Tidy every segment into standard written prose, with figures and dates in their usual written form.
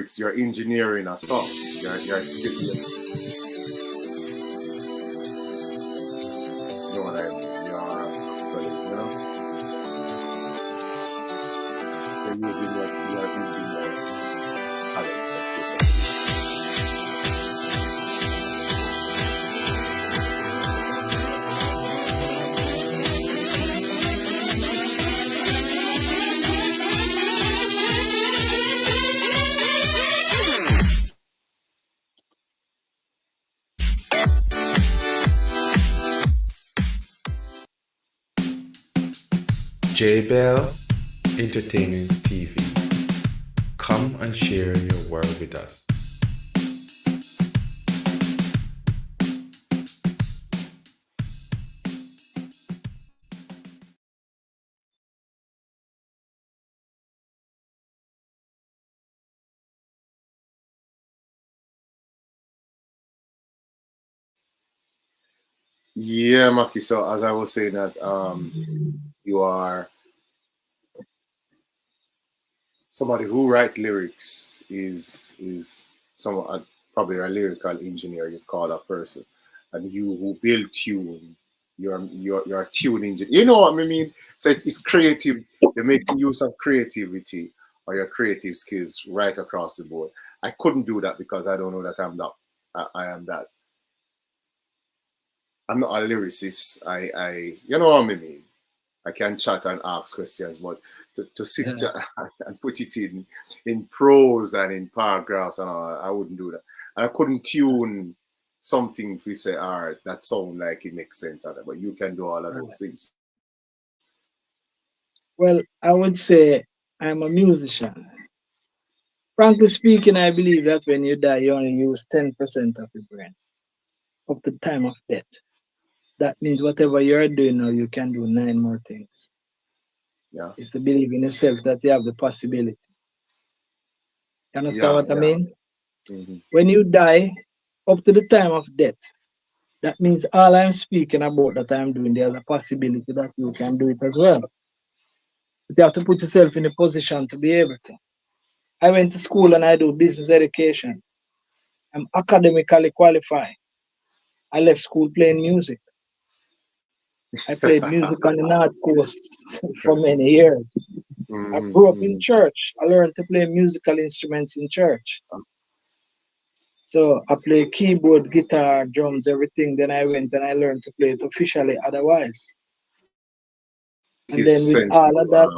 lyrics, you're engineering a song. You're you know what I mean? You're using your talent. JBell Entertainment TV. Come and share your world with us. Yeah, Maki. So as I was saying that you are somebody who write lyrics is someone probably a lyrical engineer you'd call a person, and you who build tune, you're a tune engineer. You know what I mean? So it's creative. You're making use of creativity or your creative skills right across the board. I couldn't do that because I don't know that I'm not. I am that. I'm not a lyricist. I you know what I mean? I can chat and ask questions, but to sit and put it in prose and in paragraphs and all, I wouldn't do that. And I couldn't tune something if we say, all right, that sound like it makes sense, but you can do all of those things. Well, I would say I'm a musician. Frankly speaking, I believe that when you die, you only use 10% of your brain up to the time of death. That means whatever you're doing now, you can do 9 more things. Yeah. It's to believe in yourself that you have the possibility. You understand what I mean? Mm-hmm. When you die, up to the time of death, that means all I'm speaking about that I'm doing, there's a possibility that you can do it as well. But you have to put yourself in a position to be able to. I went to school and I do business education. I'm academically qualified. I left school playing music. I played music on the North Coast for many years. I grew up in church. I learned to play musical instruments in church. So I play keyboard, guitar, drums, everything. Then I went and I learned to play it officially otherwise. And then with all of that,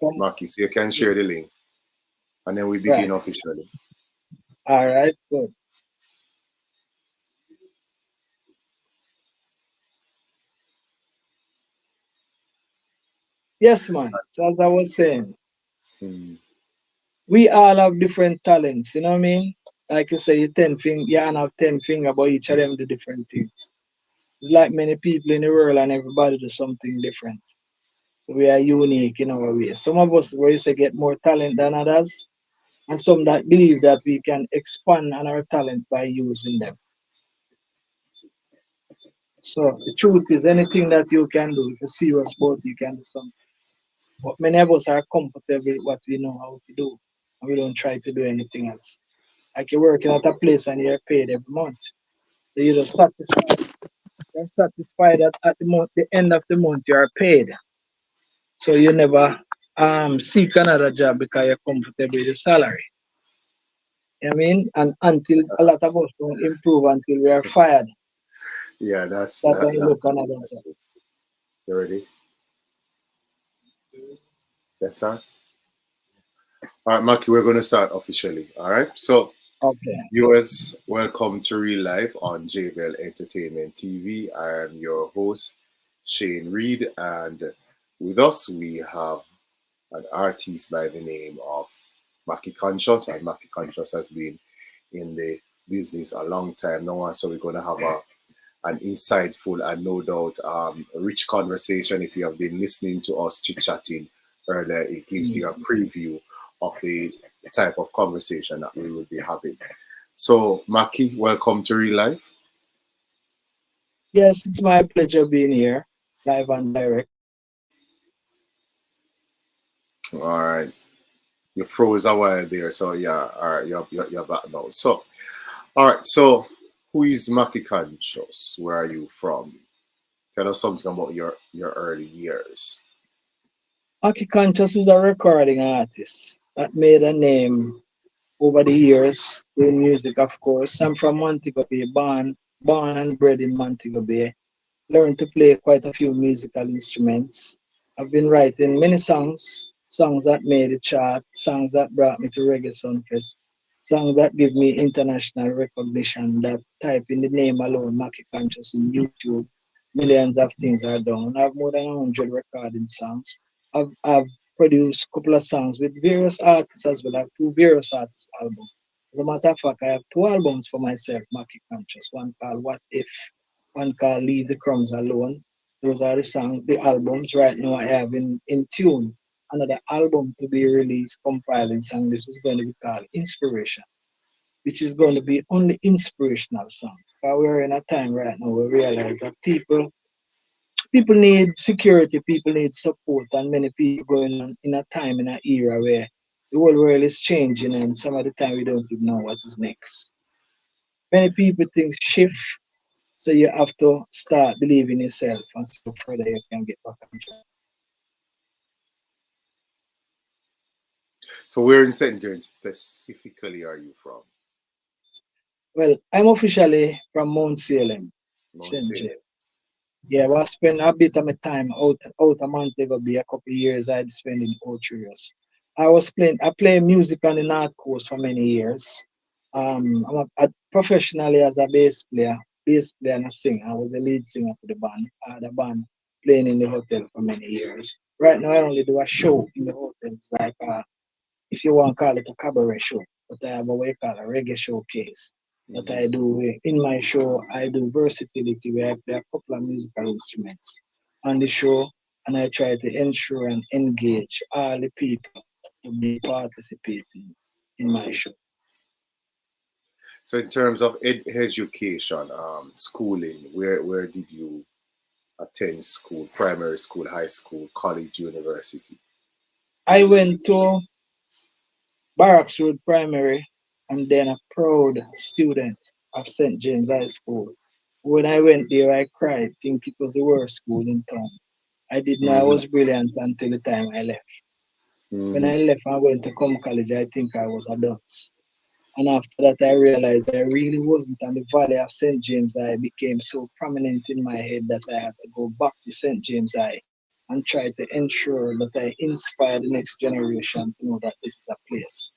Marky, so you can share the link. And then we begin officially. All right, good. Yes, man. So as I was saying, we all have different talents, you know what I mean? Like you say, you have 10 fingers, but each of them do different things. It's like many people in the world and everybody do something different. So we are unique in our way. Some of us, where you say, get more talent than others, and some that believe that we can expand on our talent by using them. So the truth is, anything that you can do, if you're serious about it, you can do something. But many of us are comfortable with what we know how to do, and we don't try to do anything else. Like you're working at a place and you're paid every month. So you're just satisfied. You're satisfied that at the end of the month you are paid. So you never seek another job because you're comfortable with the salary. You know what I mean? And until a lot of us don't improve until we are fired. Yeah, that's when you look another job. You ready? Yes, sir. All right, Maki, we're going to start officially. All right. So, viewers, welcome to Real Life on JBell Entertainment TV. I am your host, Shane Reed, and with us we have an artist by the name of Maki Conscious, and Maki Conscious has been in the business a long time now, so we're going to have an insightful and no doubt rich conversation. If you have been listening to us chit-chatting earlier, it gives you a preview of the type of conversation that we will be having. So, Maki, welcome to Real Life. Yes, it's my pleasure being here, live and direct. All right. you froze a while there, so yeah, all right, you're back now. So, all right, so who is Mackie Conscious? Where are you from? Tell us something about your early years. Mackie Conscious is a recording artist that made a name over the years doing music, of course. I'm from Montego Bay, born and bred in Montego Bay. Learned to play quite a few musical instruments. I've been writing many songs, songs that made the chart, songs that brought me to Reggae Sunfest, songs that give me international recognition. That type in the name alone, Mackie Conscious in YouTube, millions of things are done. I have more than 100 recording songs. I've produced a couple of songs with various artists as well. I have two various artists albums. As a matter of fact, I have two albums for myself, Mackie Conscious, one called What If, one called Leave the Crumbs Alone. Those are the songs, the albums right now I have in tune. Another album to be released, compiling song. This is going to be called Inspiration, which is going to be only inspirational songs. Because we're in a time right now where we realize that people need security, people need support, and many people going on in a time, in an era where the whole world is changing, and some of the time we don't even know what is next. Many people think shift, so you have to start believing yourself and see how further you can get back on track. So where in St. James specifically are you from? Well, I'm officially from Mount Salem, Mount St. Salem. James. Yeah, well, I spent a bit of my time out a Montego Bay, a couple of years I'd spent in Orchurious. I play music on the North Coast for many years. Professionally as a bass player and a singer. I was the lead singer for the band. I had a band playing in the hotel for many years. Right now I only do a show in the hotels, like if you want to call it a cabaret show, but I have a way called a reggae showcase that I do. In my show, I do versatility where I play a couple of musical instruments on the show, and I try to ensure and engage all the people to be participating in my show. So in terms of education, schooling, where did you attend school? Primary school, high school, college, university? I went to Barracks Road Primary and then a proud student of St. James High School. When I went there, I cried, think it was the worst school in town. I didn't know I Mm-hmm. was brilliant until the time I left. When Mm-hmm. I left and went to come college, I think I was a dunce. And after that, I realized I really wasn't. And the Valley of St. James I became so prominent in my head that I had to go back to St. James I and try to ensure that I inspire the next generation to know that this is a place.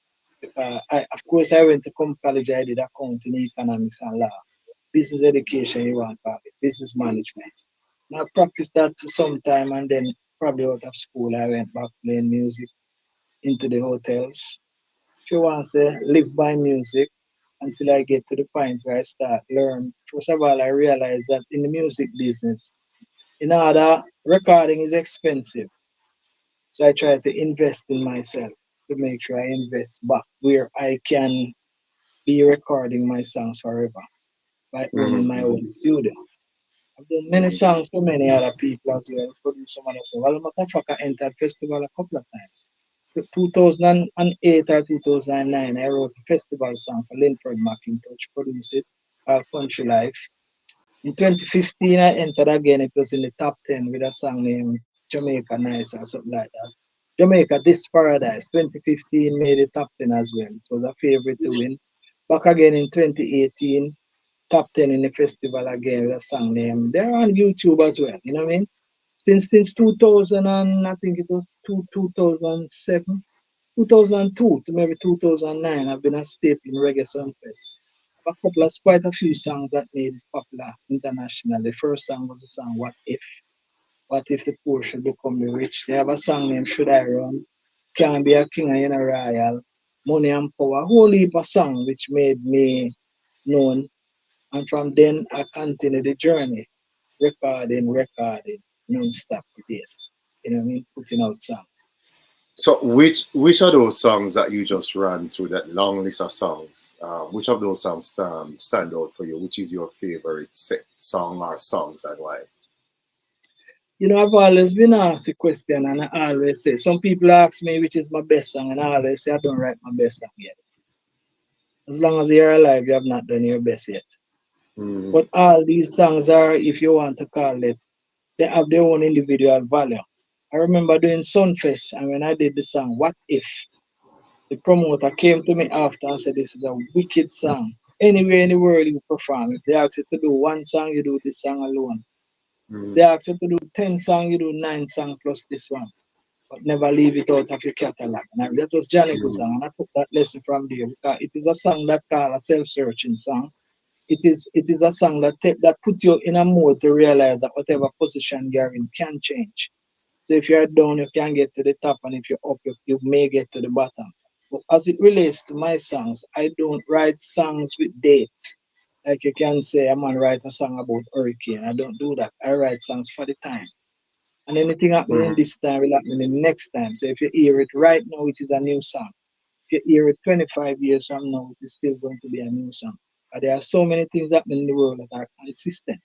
Of course, I went to come college. I did accounting, economics, and law. Business education, you want to call it, business management. And I practiced that for some time, and then probably out of school, I went back playing music into the hotels. If you want to say, live by music until I get to the point where I start learn. First of all, I realized that in the music business, in order, recording is expensive. So I try to invest in myself to make sure I invest back where I can be recording my songs forever by owning my Mm-hmm. own studio. I've done many songs for many other people as well, produced some other stuff. Well, matter of fact, I entered festival a couple of times. 2008 or 2009, I wrote a festival song for Linford McIntosh, produced it, called Country Life. In 2015, I entered again. It was in the top 10 with a song named Jamaica Nice or something like that. Jamaica This Paradise, 2015 made the top 10 as well. It was a favorite to win. Back again in 2018, top 10 in the festival again with a song named, they're on YouTube as well, you know what I mean? Since 2000 and I think it was 2007, 2002 to maybe 2009, I've been a staple in Reggae Sunfest. A couple of quite a few songs that made it popular internationally. The first song was the song What If? What if the poor should become the rich? They have a song named Should I Run? Can't Be a King and a Royal, Money and Power, a whole heap of song which made me known. And from then I continued the journey, recording, non-stop to date. You know what I mean? Putting out songs. So which of those songs that you just ran through that long list of songs? Which of those songs stand out for you? Which is your favorite song or songs and why? You know, I've always been asked a question, and I always say, some people ask me which is my best song, and I always say I don't write my best song yet. As long as you're alive, you have not done your best yet. Mm-hmm. But all these songs are, if you want to call it, they have their own individual value. I remember doing Sunfest, and when I did the song What If, the promoter came to me after and said, this is a wicked song. Anywhere in the world you perform, if they ask you to do one song, you do this song alone. If they ask you to do 10 songs, you do 9 songs plus this one. But never leave it out of your catalog. And that was Johnny Good song, and I took that lesson from there because it is a song that called a self-searching song. It is a song that put you in a mode to realize that whatever position you're in can change. So if you're down, you can get to the top, and if you're up, you may get to the bottom. But as it relates to my songs, I don't write songs with date. Like you can say, I'm gonna write a song about hurricane. I don't do that. I write songs for the time. And anything happening this time will happen in the next time. So if you hear it right now, it is a new song. If you hear it 25 years from now, it is still going to be a new song. But there are so many things happening in the world that are consistent.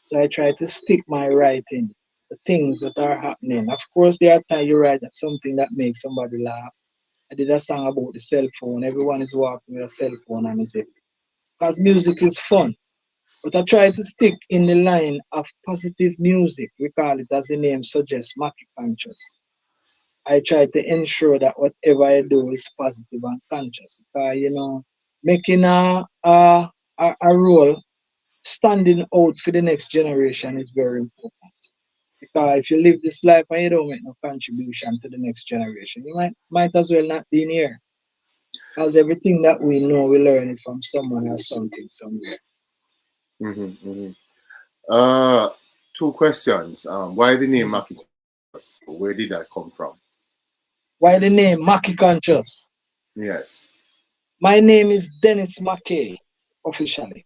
So I try to stick my writing, the things that are happening. Of course, there are times you write something that makes somebody laugh. I did a song about the cell phone. Everyone is walking with a cell phone on his head. Because music is fun. But I try to stick in the line of positive music. We call it, as the name suggests, Mackie conscious. I try to ensure that whatever I do is positive and conscious. You know, making a role, standing out for the next generation is very important. Because if you live this life and you don't make no contribution to the next generation, you might as well not be in here. Because everything that we know, we learn it from someone or something somewhere. Two questions. Why the name Mackie? Where did that come from? Why the name Mackie Conscious? Yes. My name is Dennis Mackay, officially.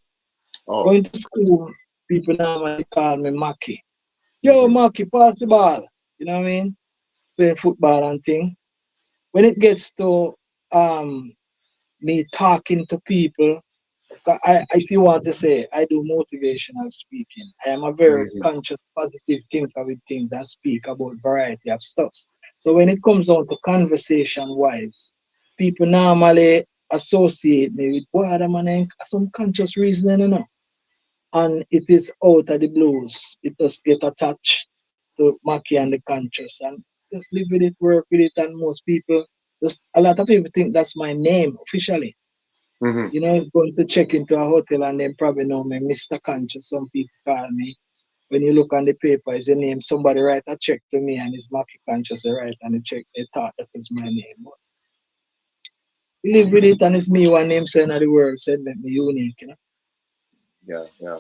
Oh. Going to school, people normally call me Mackie. Yo, Mackie, pass the ball. You know what I mean? Playing football and thing. When it gets to me talking to people, if you want to say, I do motivational speaking. I am a very conscious, positive thinker with things. I speak about variety of stuff. So when it comes down to conversation-wise, people normally associate me with, boy, I'm on some conscious reasoning, you know. And it is out of the blues. It just get attached to Mackie and the conscious. And just live with it, work with it, and most people, a lot of people think that's my name officially. You know, going to check into a hotel and then probably know me, Mr. Conscious. Some people call me. When you look on the paper, is the name. Somebody write a check to me and it's Mackie Conscious. They write on the check. They thought that was my name. But we live with it, and it's me one name, so in the world, so it make me unique, you know. Yeah.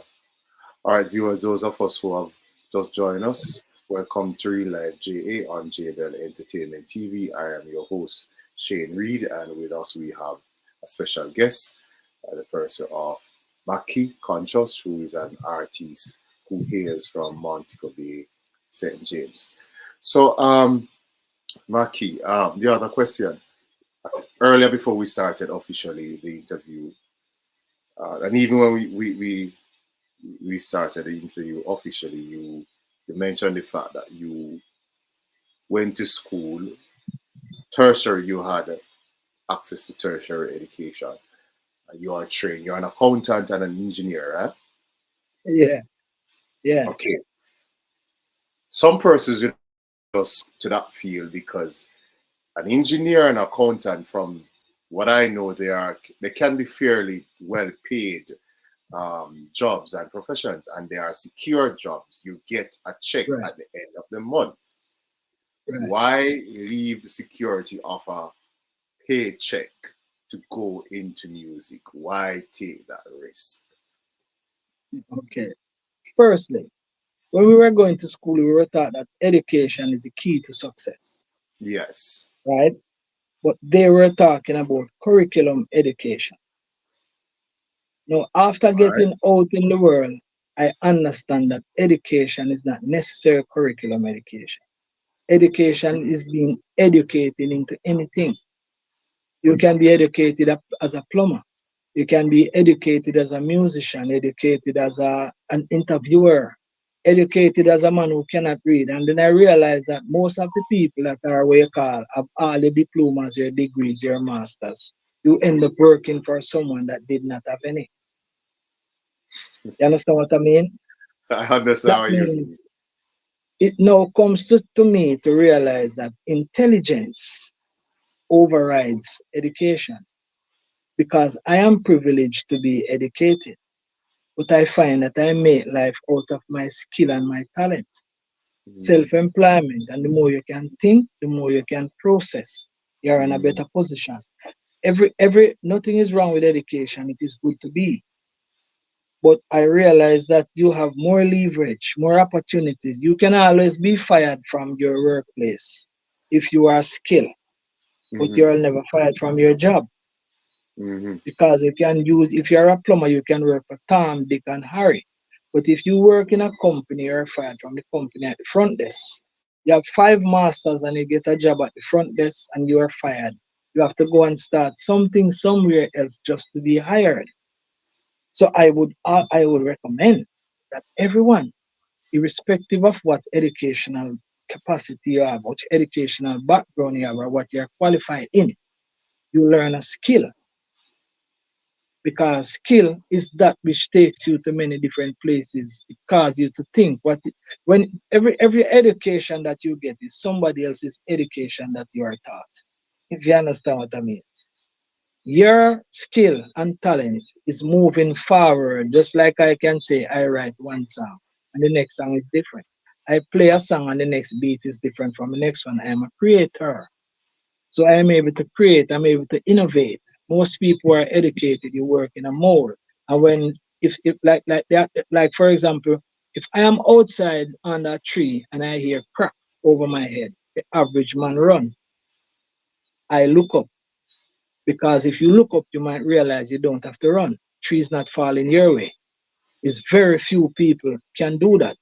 All right, viewers, those of us who have just joined us, welcome to Real Life JA on JBell Entertainment TV. I am your host, Shane Reed, and with us we have a special guest, the person of Mackie Conscious, who is an artist who hails from Montego Bay, St. James. So, Mackie, the other question, earlier before we started officially the interview, and even when we started the interview officially, you mentioned the fact that you went to school, tertiary, you had access to tertiary education. You are trained, you're an accountant and an engineer, right? Yeah. Okay. Some persons just to that field because an engineer and accountant, from what I know, they can be fairly well paid jobs and professions, and they are secure jobs. You get a check at the end of the month. Why leave the security of a paycheck to go into music? Why take that risk? Okay. Firstly, when we were going to school, we were taught that education is the key to success. Yes. Right? But they were talking about curriculum education. Now, after getting out in the world, I understand that education is not necessarily curriculum education. Education is being educated into anything. You can be educated as a plumber. You can be educated as a musician, educated as an interviewer. educated as a man who cannot read. And then I realized that most of the people that are what you call have all the diplomas, your degrees, your masters. You end up working for someone that did not have any. You understand what I mean? I understand That what you mean. means it now comes to me to realize that intelligence overrides education because I am privileged to be educated, but I find that I make life out of my skill and my talent. Self-employment, and the more you can think, the more you can process. You're in a better position. Every nothing is wrong with education. It is good to be. But I realize that you have more leverage, more opportunities. You can always be fired from your workplace if you are skilled, but you're never fired from your job. Because you can use, if you're a plumber, you can work for Tom, Dick, and Harry. But if you work in a company, you're fired from the company at the front desk. You have 5 masters and you get a job at the front desk and you are fired. You have to go and start something somewhere else just to be hired. So I would recommend that everyone, irrespective of what educational capacity you have, what educational background you have, or what you're qualified in, you learn a skill, because skill is that which takes you to many different places. It causes you to think when every education that you get is somebody else's education that you are taught. If you understand what I mean. Your skill and talent is moving forward, just like I can say I write one song and the next song is different. I play a song and the next beat is different from the next one. I am a creator. So I am able to create, I'm able to innovate. Most people are educated, you work in a mold. And when if like that, like for example, if I am outside under a tree and I hear crack over my head, the average man run. I look up, because if you look up, you might realize you don't have to run. Trees not falling your way. It's very few people can do that.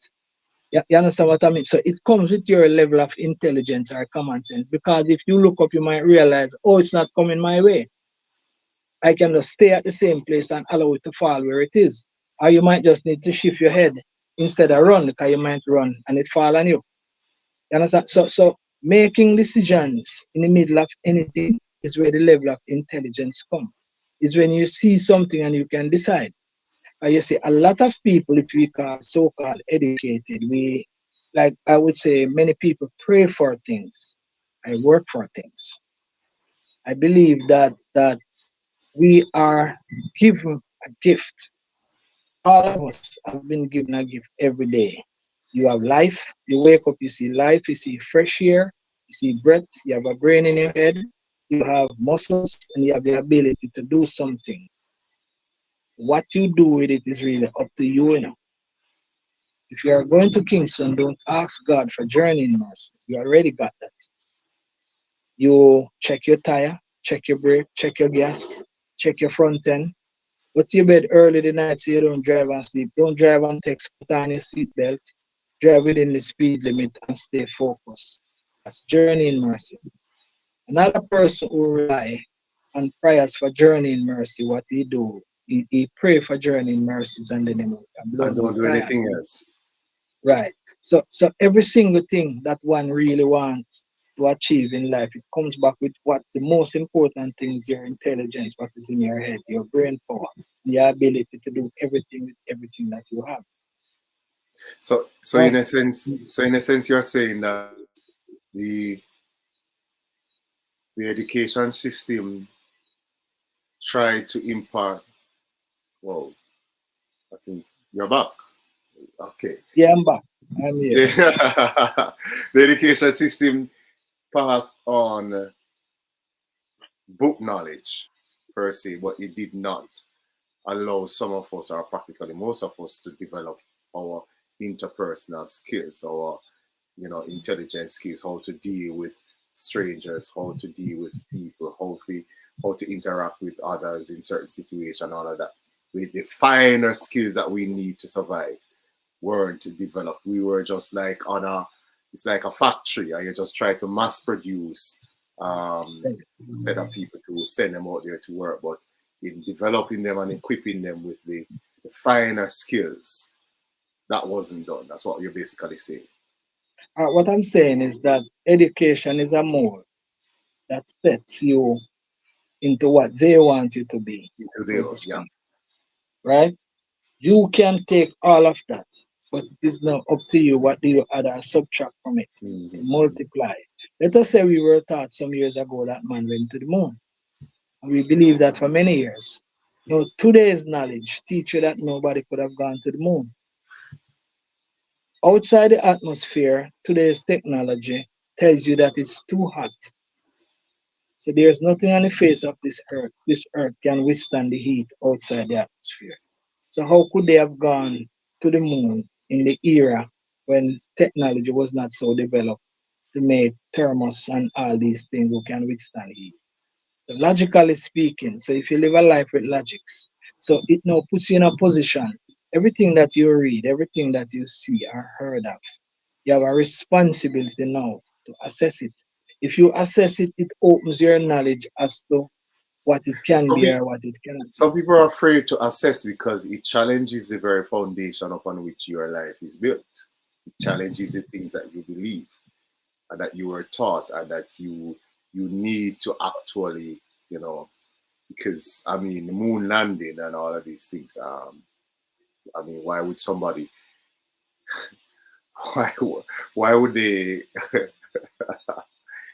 You understand what I mean? So it comes with your level of intelligence or common sense. Because if you look up, you might realize, oh, it's not coming my way. I can just stay at the same place and allow it to fall where it is. Or you might just need to shift your head instead of run, because you might run and it fall on you. You understand? So making decisions in the middle of anything is where the level of intelligence comes. Is when you see something and you can decide. You see, a lot of people, if we call so-called educated, we, like I would say, many people pray for things. I work for things. I believe that we are given a gift. All of us have been given a gift every day. You have life. You wake up, you see life, you see fresh air, you see breath, you have a brain in your head, you have muscles, and you have the ability to do something. What you do with it is really up to you, you know. If you are going to Kingston, don't ask God for journeying mercies. You already got that. You check your tire, check your brake, check your gas, check your front end. Go to your bed early the night so you don't drive and sleep. Don't drive and text, put on your seatbelt. Drive within the speed limit and stay focused. That's journey in mercy. Another person who rely on prayers for journey in mercy, what he do, he pray for journey in mercies and then he blood And don't no do tired. anything else. Right. So every single thing that one really wants to achieve in life, it comes back with what the most important thing is: your intelligence, what is in your head, your brain power, your ability to do everything with everything that you have. So Well, in a sense, you're saying that the the education system tried to impart. Well, I think you're back. Okay. yeah, I'm back. I'm here. Yeah. The education system passed on book knowledge per se, but it did not allow some of us, or practically most of us, to develop our interpersonal skills, our intelligence skills, how to deal with strangers, how to deal with people, how to interact with others in certain situations, all of that. With the finer skills that we need to survive weren't developed. We were just like it's like a factory, and you just try to mass produce set of people to send them out there to work. But in developing them and equipping them with the finer skills that wasn't done. That's what you're basically saying. What I'm saying is that education is a mold that sets you into what they want you to be, Because they so to are, yeah. speak. Right? You can take all of that, but it is now up to you what do you add or subtract from it to Mm-hmm. multiply. Let us say we were taught some years ago that man went to the moon. And we believe that for many years. You know, today's knowledge teach you that nobody could have gone to the moon. Outside the atmosphere, today's technology tells you that it's too hot. So there's nothing on the face of this earth. This earth can withstand the heat outside the atmosphere. So how could they have gone to the moon in the era when technology was not so developed to make thermos and all these things who can withstand heat? So logically speaking, so if you live a life with logics, so it now puts you in a position. Everything that you read, everything that you see or heard of, you have a responsibility now to assess it. If you assess it, it opens your knowledge as to what it can Some be people, or what it cannot some be. people are afraid to assess because it challenges the very foundation upon which your life is built. It challenges the things that you believe and that you were taught and that you need to actually, you know, because I mean the moon landing and all of these things. I mean, why would somebody? Why? Why would they?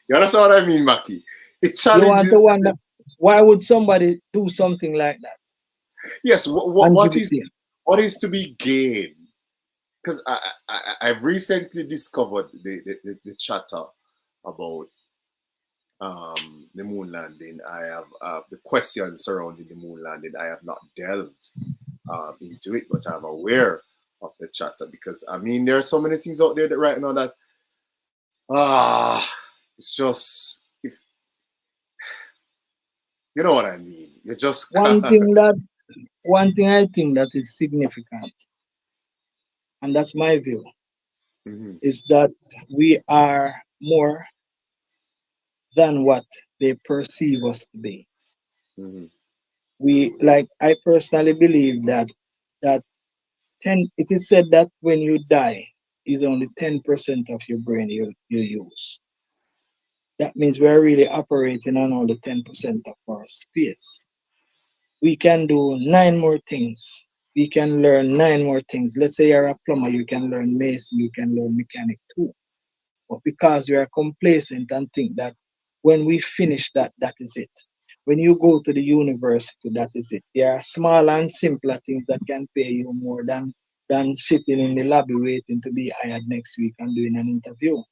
You understand what I mean, Maki? It You want challenges. to wonder why would somebody do something like that Yes. and give it to you? what is to be gained? Because I've recently discovered the chatter about the moon landing. I have the questions surrounding the moon landing. I have not delved into it, but I'm aware of the chatter because I mean there are so many things out there that right now that it's just if you know what I mean. You just One can't. thing that one thing I think that is significant, and that's my view, Mhm, is that we are more than what they perceive us to be. mhm, We like I personally believe that 10 it is said that when you die is only 10% of your brain you use. That means we're really operating on only 10% of our space. We can do nine more things. We can learn nine more things. Let's say you're a plumber, you can learn mason, you can learn mechanic too. But because we are complacent and think that when we finish that, that is it. When you go to the university, that is it. There are small and simpler things that can pay you more than sitting in the lobby waiting to be hired next week and doing an interview.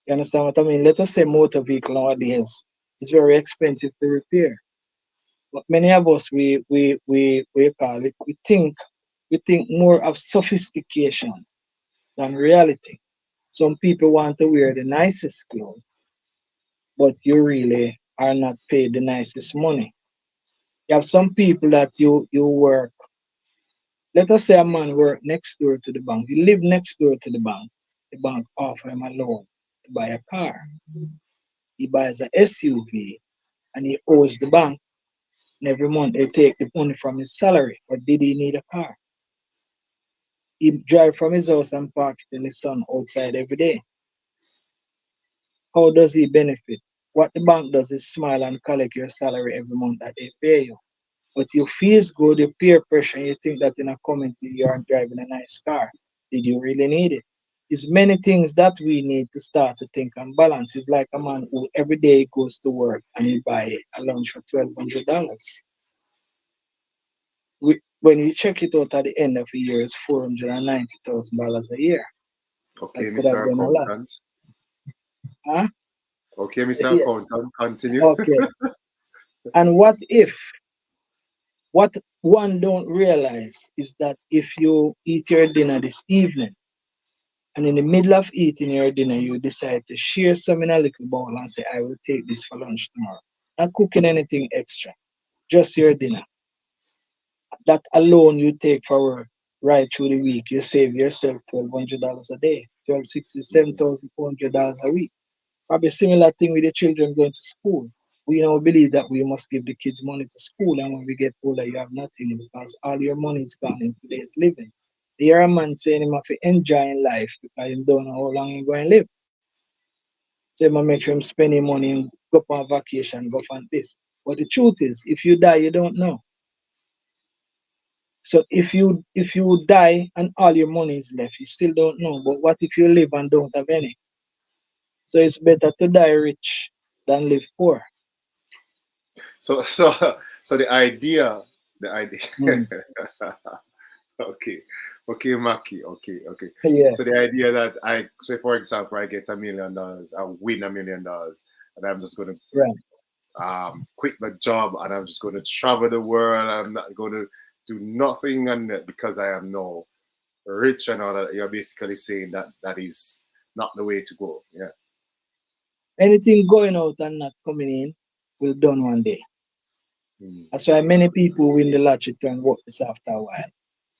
You understand what I mean? Let us say motor vehicle nowadays is very expensive to repair. But many of us we call it we think more of sophistication than reality. Some people want to wear the nicest clothes, but you really are not paid the nicest money. You have some people that you work. Let us say a man work next door to the bank. He live next door to the bank. The bank offer him a loan to buy a car. He buys a SUV and he owes the bank. And every month they take the money from his salary. But did he need a car? He drive from his house and park it in the sun outside every day. How does he benefit? What the bank does is smile and collect your salary every month that they pay you. But you feel good, you peer pressure, and you think that in a community you are driving a nice car. Did you really need it? It's many things that we need to start to think and balance. It's like a man who every day goes to work and he buy a lunch for $1,200. When you check it out at the end of the year, it's $490,000 a year. That okay, could have Mr. been a lot. Accountant. Huh? Okay, Mr. Yeah. Accountant, continue. Okay. And what one don't realize is that if you eat your dinner this evening and in the middle of eating your dinner you decide to share some in a little bowl and say, I will take this for lunch tomorrow. Not cooking anything extra, just your dinner. That alone you take for work right through the week. You save yourself $1,200 a day, 1,267,400 a week. Probably similar thing with the children going to school. We now believe that we must give the kids money to school, and when we get older, you have nothing because all your money is gone in today's living. Here a man saying him have to enjoy in life because he don't know how long he going to live. So he must make sure him spend his money and go on vacation, go on this. But the truth is, if you die, you don't know. So if you die and all your money is left, you still don't know. But what if you live and don't have any? So it's better to die rich than live poor. So the idea. Mm. Okay. Okay, Maki. Okay. Yeah. So the idea that I say, for example, I get $1 million, I win $1 million, and I'm just gonna Right. quit my job and I'm just gonna travel the world. I'm not gonna do nothing, and because I am now rich and all that. You're basically saying that that is not the way to go. Yeah. Anything going out and not coming in will done one day. Mm. That's why many people win the lottery to and work this after a while.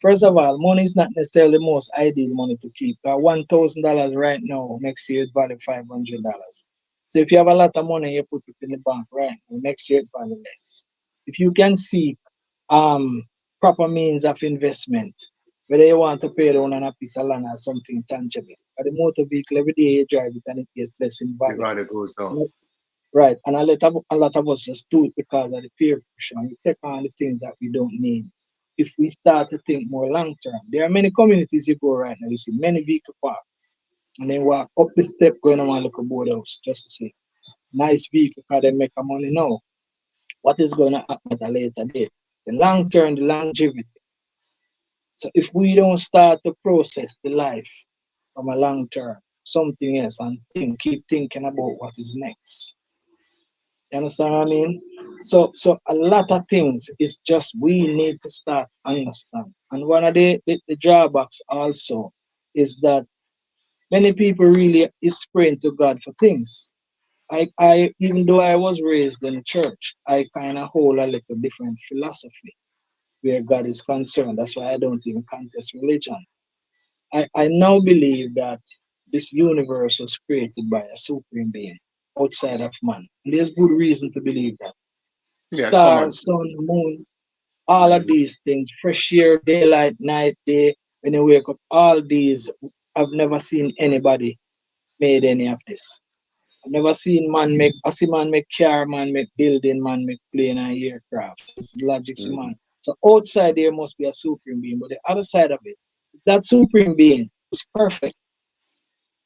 First of all, money is not necessarily the most ideal money to keep. $1,000 right now, next year it value $500. So if you have a lot of money, you put it in the bank right now, next year it value less. If you can see proper means of investment, whether you want to pay down on a piece of land or something tangible. But the motor vehicle, every day you drive it and it gets less in The value. value goes down. Right, and a lot of us just do it because of the peer pressure. We take on the things that we don't need. If we start to think more long term, there are many communities you go right now. You see many vehicle park, and then walk up the step going on a little board house just to see nice vehicle because they make a money now. What is going to happen at a later date? The long term, the longevity. So if we don't start to process the life from a long term, something else, and keep thinking about what is next. You understand what I mean? So a lot of things is just we need to start understand. And one of the drawbacks also is that many people really is praying to God for things. I even though I was raised in church, I kind of hold a little different philosophy where God is concerned. That's why I don't even contest religion. I now believe that this universe was created by a supreme being outside of man. And there's good reason to believe that. Yeah, come on. Stars, sun, moon, all of these things, fresh air, daylight, night, day, when you wake up, all these, I've never seen anybody made any of this. I've never seen I see man make car, man make building, man make plane and aircraft. It's logic, man. So outside there must be a supreme being, but the other side of it, that supreme being is perfect,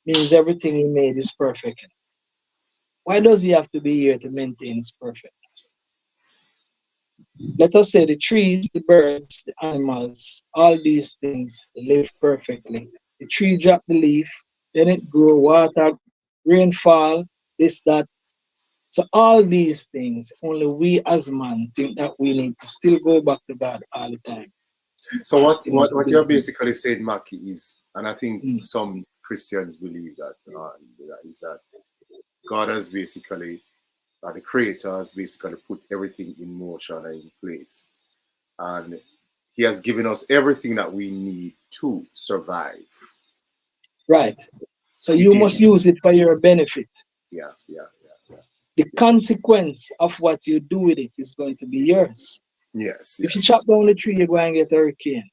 means everything he made is perfect. Why does he have to be here to maintain his perfectness? Let us say the trees, the birds, the animals, all these things live perfectly. The tree drop the leaf, then it grow, water, rainfall, this, that. So all these things, only we as man think that we need to still go back to God all the time. So what you're basically saying, Maki, is, and I think some Christians believe that, is that God has basically, the Creator has basically put everything in motion and in place, and He has given us everything that we need to survive. Right. So you must use it for your benefit. Yeah. The consequence of what you do with it is going to be yours. Yes. If you chop down the tree, you're going to get a hurricane.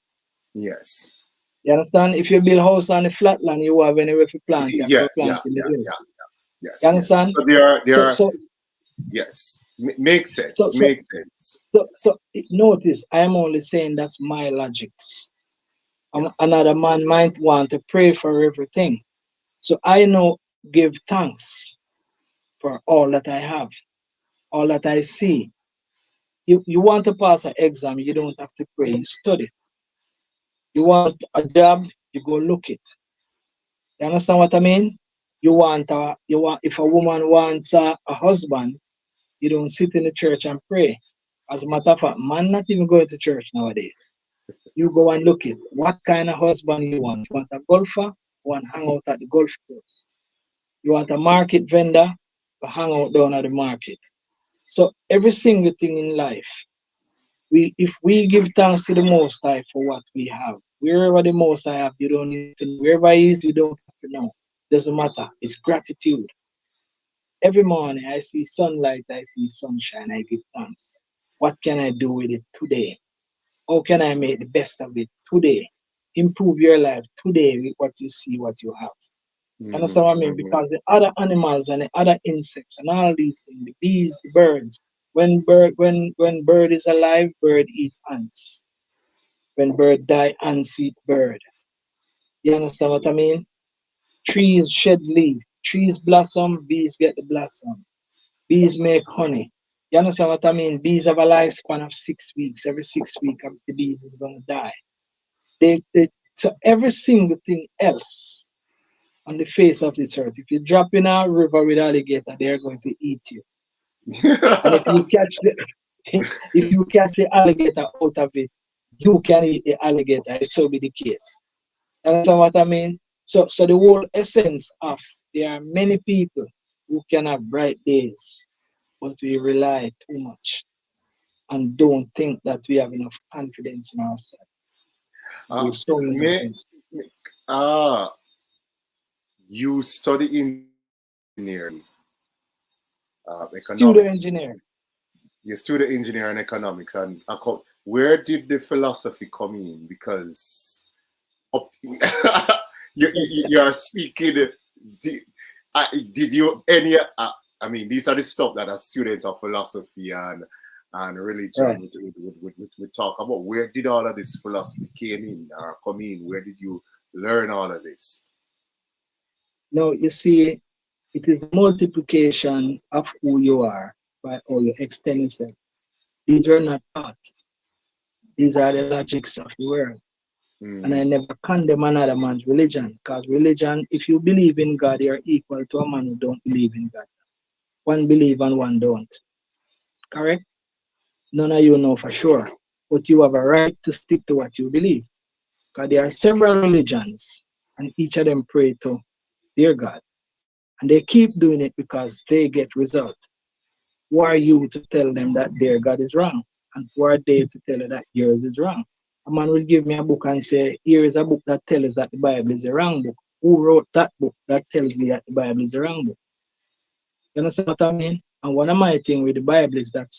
Yes. You understand? If you build a house on the flat land, you have anywhere to plant. Yeah. Yes. You understand? So there are yes. Makes sense. Makes sense. So notice, I'm only saying that's my logics. Another man might want to pray for everything. So I know give thanks for all that I have, all that I see. You want to pass an exam, you don't have to pray, you study. You want a job, you go look it. You understand what I mean? If a woman wants a husband, you don't sit in the church and pray. As a matter of fact, man not even going to church nowadays. You go and look it. What kind of husband you want? You want a golfer? You want to hang out at the golf course? You want a market vendor? You hang out down at the market. So every single thing in life, if we give thanks to the Most High for what we have, wherever the Most High have, you don't need to know. Wherever He is, you don't have to know. Doesn't matter. It's gratitude. Every morning I see sunlight, I see sunshine, I give thanks. What can I do with it today? How can I make the best of it today? improve your life today with what you see, what you have. Understand what I mean? Because the other animals and the other insects and all these things, the bees, the birds, when bird is alive, bird eat ants. When bird die, ants eat bird. You understand what I mean? Trees shed leaf, trees blossom, bees get the blossom. Bees make honey. You understand what I mean? Bees have a lifespan of 6 weeks. Every 6 weeks, the bees is gonna die. So every single thing else on the face of this earth, if you drop in a river with alligator, they're going to eat you. And if you catch the alligator out of it, you can eat the alligator. It so be the case. Understand what I mean? So the whole essence of there are many people who can have bright days, but we rely too much and don't think that we have enough confidence in ourselves. There's so many things. You study engineering, Studio engineer. You studio engineer and economics, and where did the philosophy come in? Because you are speaking. Did you any? I mean, these are the stuff that a student of philosophy and religion would talk about. Where did all of this philosophy came in or come in? Where did you learn all of this? No, you see, it is multiplication of who you are by all your extended self. These are not taught. These are the logics of the world. And I never condemn another man's religion, because religion, if you believe in God, you're equal to a man who don't believe in God. One believe and one don't. Correct? None of you know for sure. But you have a right to stick to what you believe. Because there are several religions, and each of them pray to their God. And they keep doing it because they get results. Who are you to tell them that their God is wrong? And who are they to tell you that yours is wrong? A man will give me a book and say, here is a book that tells us that the Bible is a wrong book. Who wrote that book that tells me that the Bible is a wrong book? You understand what I mean? And one of my things with the Bible is that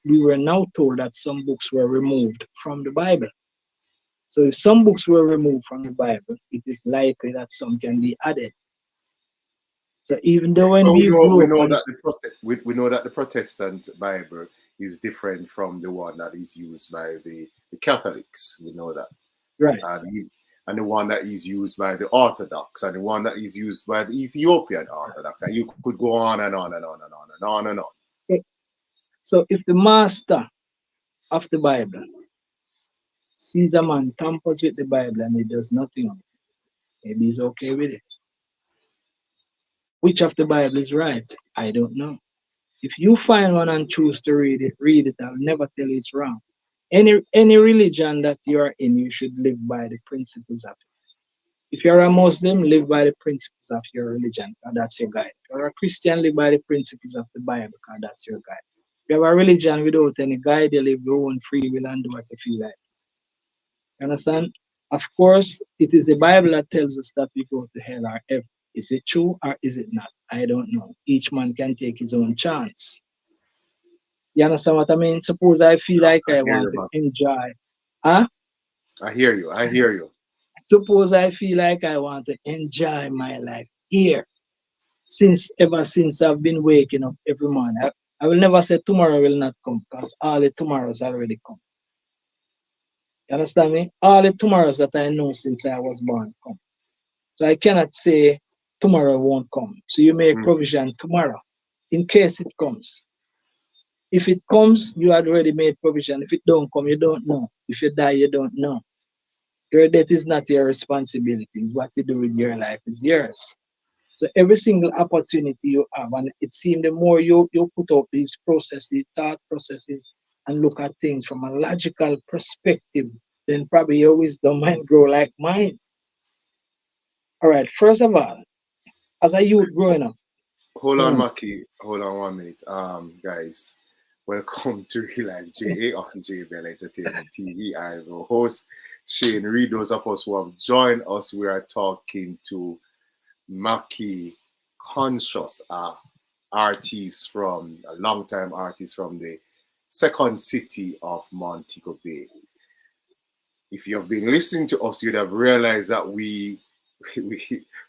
we were now told that some books were removed from the Bible. So if some books were removed from the Bible, it is likely that some can be added. So even though when we know that the Protestant Bible is different from the one that is used by the Catholics, we know that, right? And the one that is used by the Orthodox, and the one that is used by the Ethiopian Orthodox, and you could go on and on and on and on and on and on. Okay. So if the master of the Bible sees a man tampers with the Bible and he does nothing on it, maybe he's okay with it. Which of the Bible is right? I don't know. If you find one and choose to read it. I'll never tell you it's wrong. Any religion that you are in, you should live by the principles of it. If you're a Muslim, live by the principles of your religion, because that's your guide. If you're a Christian, live by the principles of the Bible, because that's your guide. If you have a religion without any guide, you live your own free will and do what you feel like. You understand? Of course, it is the Bible that tells us that we go to hell or heaven. Is it true or is it not? I don't know. Each man can take his own chance. You understand what I mean? Suppose I feel like I want to enjoy. Huh? I hear you. Suppose I feel like I want to enjoy my life here. Ever since I've been waking up every morning. I will never say tomorrow will not come, because all the tomorrows already come. You understand me? All the tomorrows that I know since I was born come. So I cannot say tomorrow won't come. So you make provision tomorrow in case it comes. If it comes, you had already made provision. If it don't come, you don't know. If you die, you don't know. Your death is not your responsibility. What you do with your life is yours. So every single opportunity you have, and it seems the more you put out these processes, thought processes, and look at things from a logical perspective, then probably your wisdom might grow like mine. All right, first of all, as a youth growing up. Hold on, Maki. Hold on 1 minute. Guys, welcome to Real Life JA on JBL Entertainment TV. I'm your host, Shane Reed. Those of us who have joined us, we are talking to Maki Conscious, a long-time artist from the second city of Montego Bay. if you have been listening to us, you'd have realized that we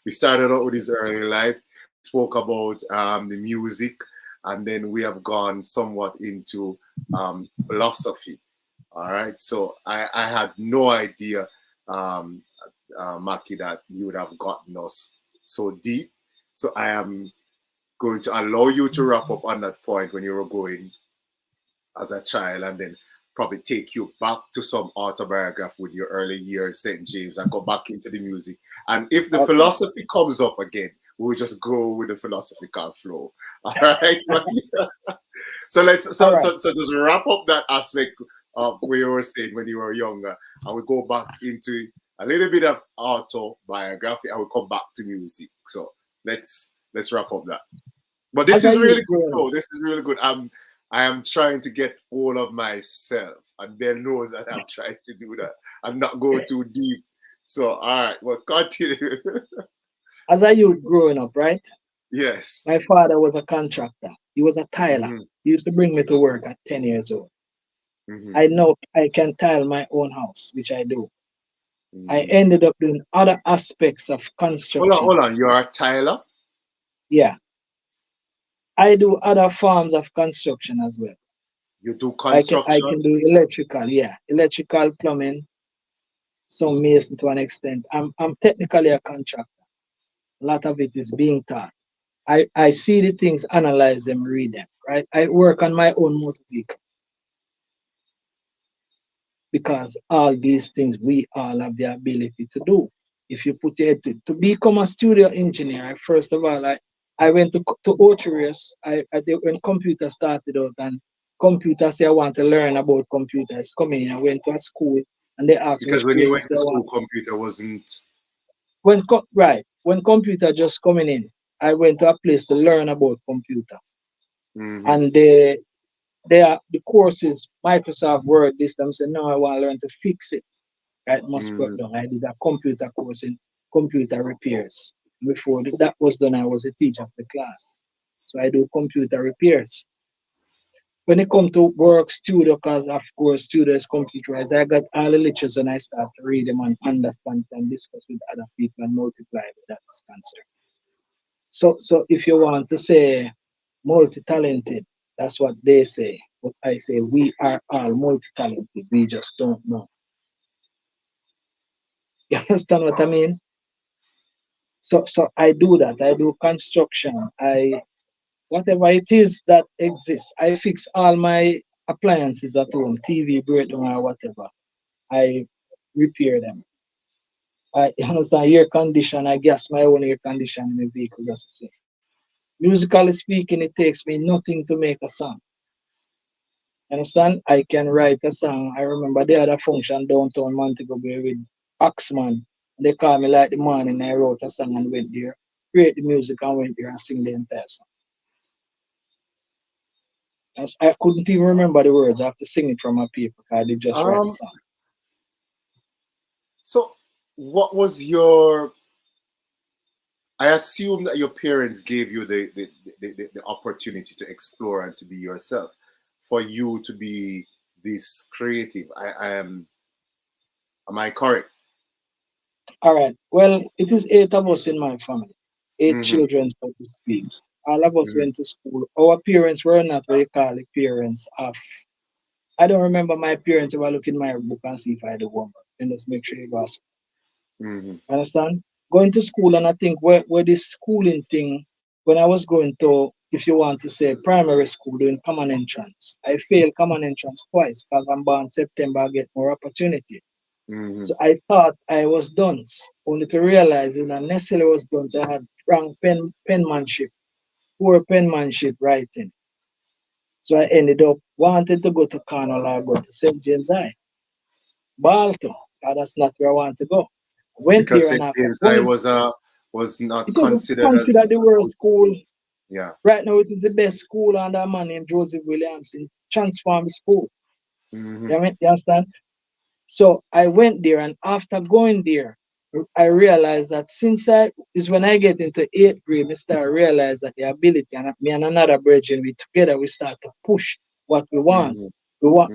started out with this early life, spoke about the music, and then we have gone somewhat into philosophy. All right. So I had no idea, um, Maki, that you would have gotten us so deep. So I am going to allow you to wrap up on that point when you were going as a child, and then probably take you back to some autobiography with your early years, St. James, and go back into the music. And if the philosophy comes up again, we'll just go with the philosophical flow. All right. So so just wrap up that aspect of where you were saying when you were younger, and we go back into a little bit of autobiography, and we come back to music. So let's wrap up that. But this is really good. Oh, this is really good. I am trying to get all of myself, and Ben knows that I'm trying to do that. I'm not going too deep. So, all right, well, continue. As a youth growing up, right? Yes. My father was a contractor. He was a tiler. Mm-hmm. He used to bring me to work at 10 years old. Mm-hmm. I know I can tile my own house, which I do. Mm-hmm. I ended up doing other aspects of construction. Hold on. You're a tiler? Yeah. I do other forms of construction as well. You do construction? I can do electrical, yeah. Electrical, plumbing, some mason to an extent. I'm technically a contractor. A lot of it is being taught. I see the things, analyze them, read them, right? I work on my own motor vehicle. Because all these things we all have the ability to do. If you put your head to become a studio engineer, first of all, I went to Otrius. I did when computer started out, and computer say I want to learn about computers. Coming in, I went to a school and they asked me. Because when you went to school, computer wasn't. When computer just coming in, I went to a place to learn about computer. Mm-hmm. And the courses, Microsoft Word, this time said, no, I want to learn to fix it. Right, must work done. I did a computer course in computer repairs. Before that was done, I was a teacher of the class. So I do computer repairs. When it comes to work, studio, because of course, studio is computerized, I got all the lectures and I start to read them and understand and discuss with other people and multiply with that is concerned. So if you want to say multi-talented, that's what they say. But I say we are all multi-talented. We just don't know. You understand what I mean? So I do that. I do construction. Whatever it is that exists, I fix all my appliances at home, TV breakdown or whatever. I repair them. I understand air condition. I gas my own air condition in the vehicle. Just the same. Musically speaking, it takes me nothing to make a song. Understand? I can write a song. I remember they had a function downtown Montego Bay with Axman. They called me like the morning. I wrote a song and went there, create the music and went there and sing the entire song. I couldn't even remember the words. I have to sing it from a paper because I did just write the song. So, what was your? I assume that your parents gave you the opportunity to explore and to be yourself. For you to be this creative, am I correct? All right. Well, it is 8 of us in my family, 8 children, so to speak. All of us went to school. Our parents were not what you call the parents of. I don't remember my parents if I look in my book and see if I do homework. And just make sure you go to school. Understand? Going to school, and I think where this schooling thing, when I was going to, if you want to say, primary school, doing common entrance, I failed common entrance twice because I'm born September, I get more opportunity. So I thought I was done, only to realize that I necessarily was done. So I had wrong penmanship, poor penmanship writing. So I ended up wanted to go to Cornwall or go to St. James High. Balto, that's not where I want to go. Went because there St. James High was not considered as the worst school. Yeah. Right now, it is the best school under a man named Joseph Williamson. Transformed school. You understand? So I went there, and after going there, I realized that when I get into 8th grade, I start to realize that the ability, and me and another brethren, we start to push what we want.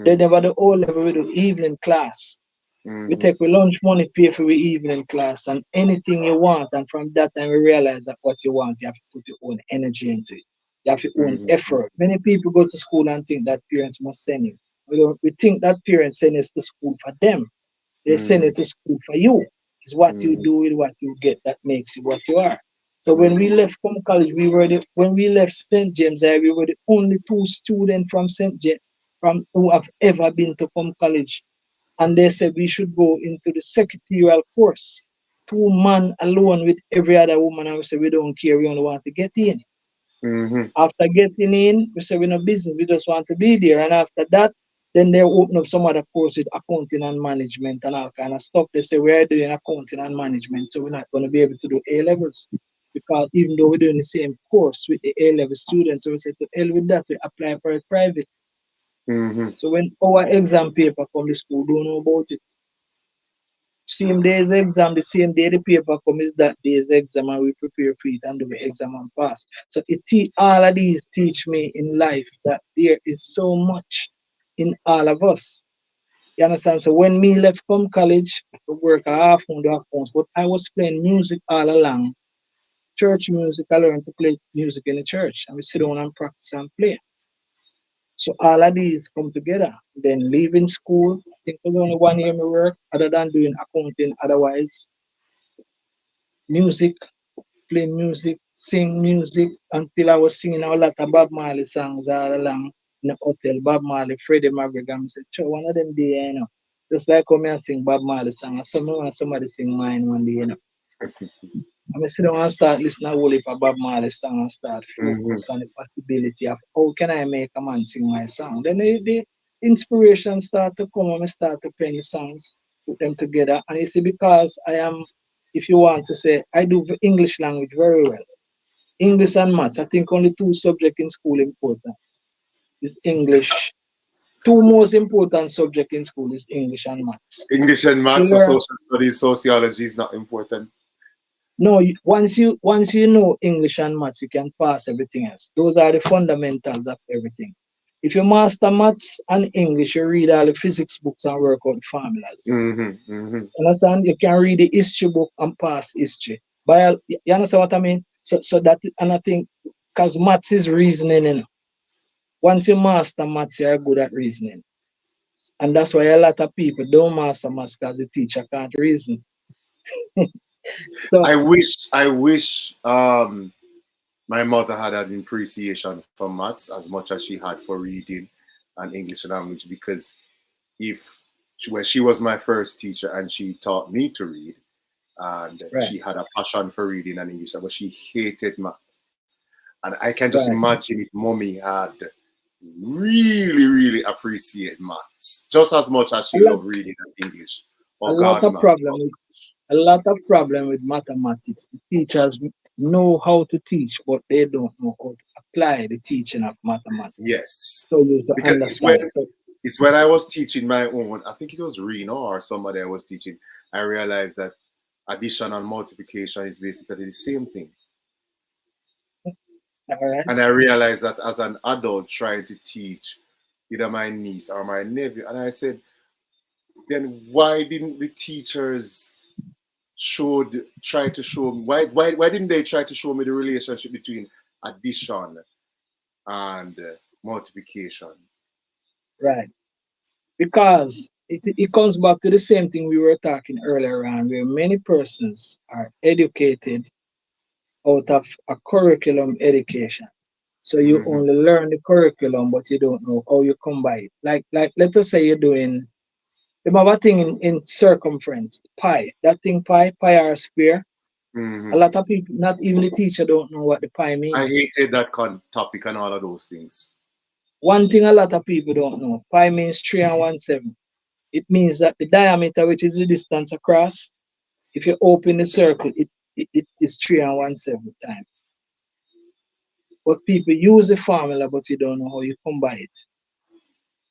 They never do O level, we do evening class. We take our lunch money, pay for the evening class, and anything you want. And from that time, we realize that what you want, you have to put your own energy into it. You have your own effort. Many people go to school and think that parents must send you. We think that parents send us to school for them. They send it to school for you. It's what you do with what you get that makes you what you are. So when we left from college, when we left St. James, we were the only two students from St. James who have ever been to come college. And they said we should go into the secretarial course. 2 man alone with every other woman. And we said we don't care, we only want to get in. After getting in, we said we're no business, we just want to be there. And after that, then they open up some other course with accounting and management and all kind of stuff. They say we're doing accounting and management, so we're not going to be able to do A levels. Because even though we're doing the same course with the A level students, so we said to hell with that, we apply for a private. So when our exam paper come, the school don't know about it. Same day's exam, the same day the paper comes is that day's exam, and we prepare for it and do the exam and pass. So all of these teach me in life that there is so much in all of us. You understand? So when me left from college, I work half on the accounts, but I was playing music all along. Church music, I learned to play music in the church, and we sit down and practice and play. So all of these come together. Then leaving school, I think it was only 1 year me work, other than doing accounting. Otherwise, music, play music, sing music, until I was singing a lot of Bob Marley songs all along in the hotel. Bob Marley, Freddie McGregor. I said, sure, one of them day, you know. Just like come here and sing Bob Marley song. And somebody sing mine one day, you know. I'm sit down and start listening to a whole heap of Bob Marley song and start focus on the possibility of how can I make a man sing my song. Then the inspiration start to come and I start to pen the songs, put them together. And you see, because I am, if you want to say, I do the English language very well. English and maths, I think only 2 subjects in school important is English. 2 most important subjects in school is English and maths. English and maths or social studies, sociology is not important. No, once you know English and maths, you can pass everything else. Those are the fundamentals of everything. If you master maths and English, you read all the physics books and work out the formulas. Understand? You can read the history book and pass history. You understand what I mean? So that, and I think, because maths is reasoning, you know. Once you master maths, you're good at reasoning. And that's why a lot of people don't master maths because the teacher can't reason. So I wish my mother had an appreciation for maths as much as she had for reading and English language, because she was my first teacher and she taught me to read, and she had a passion for reading and English, but she hated maths. And I can just imagine if mommy had really, really appreciate maths just as much as she loved reading and English. A lot of problem with mathematics. The teachers know how to teach, but they don't know how to apply the teaching of mathematics. Yes. So you because understand. it's when I was teaching my own, I think it was Reno or somebody I was teaching, I realized that addition and multiplication is basically the same thing. And I realized that as an adult trying to teach either my niece or my nephew, and I said, then why didn't the teachers try to show me, why didn't they try to show me the relationship between addition and multiplication? Right. Because it comes back to the same thing we were talking earlier on, where many persons are educated out of a curriculum education. So you only learn the curriculum, but you don't know how you come by it. Like let us say you're doing, remember thing in circumference, pi. That thing pi r square. A lot of people, not even the teacher, don't know what the pi means. I hated that topic and all of those things. One thing a lot of people don't know, pi means 3 1/7. It means that the diameter, which is the distance across, if you open the circle, it is 3 1/7 times. But people use the formula, but you don't know how you come by it.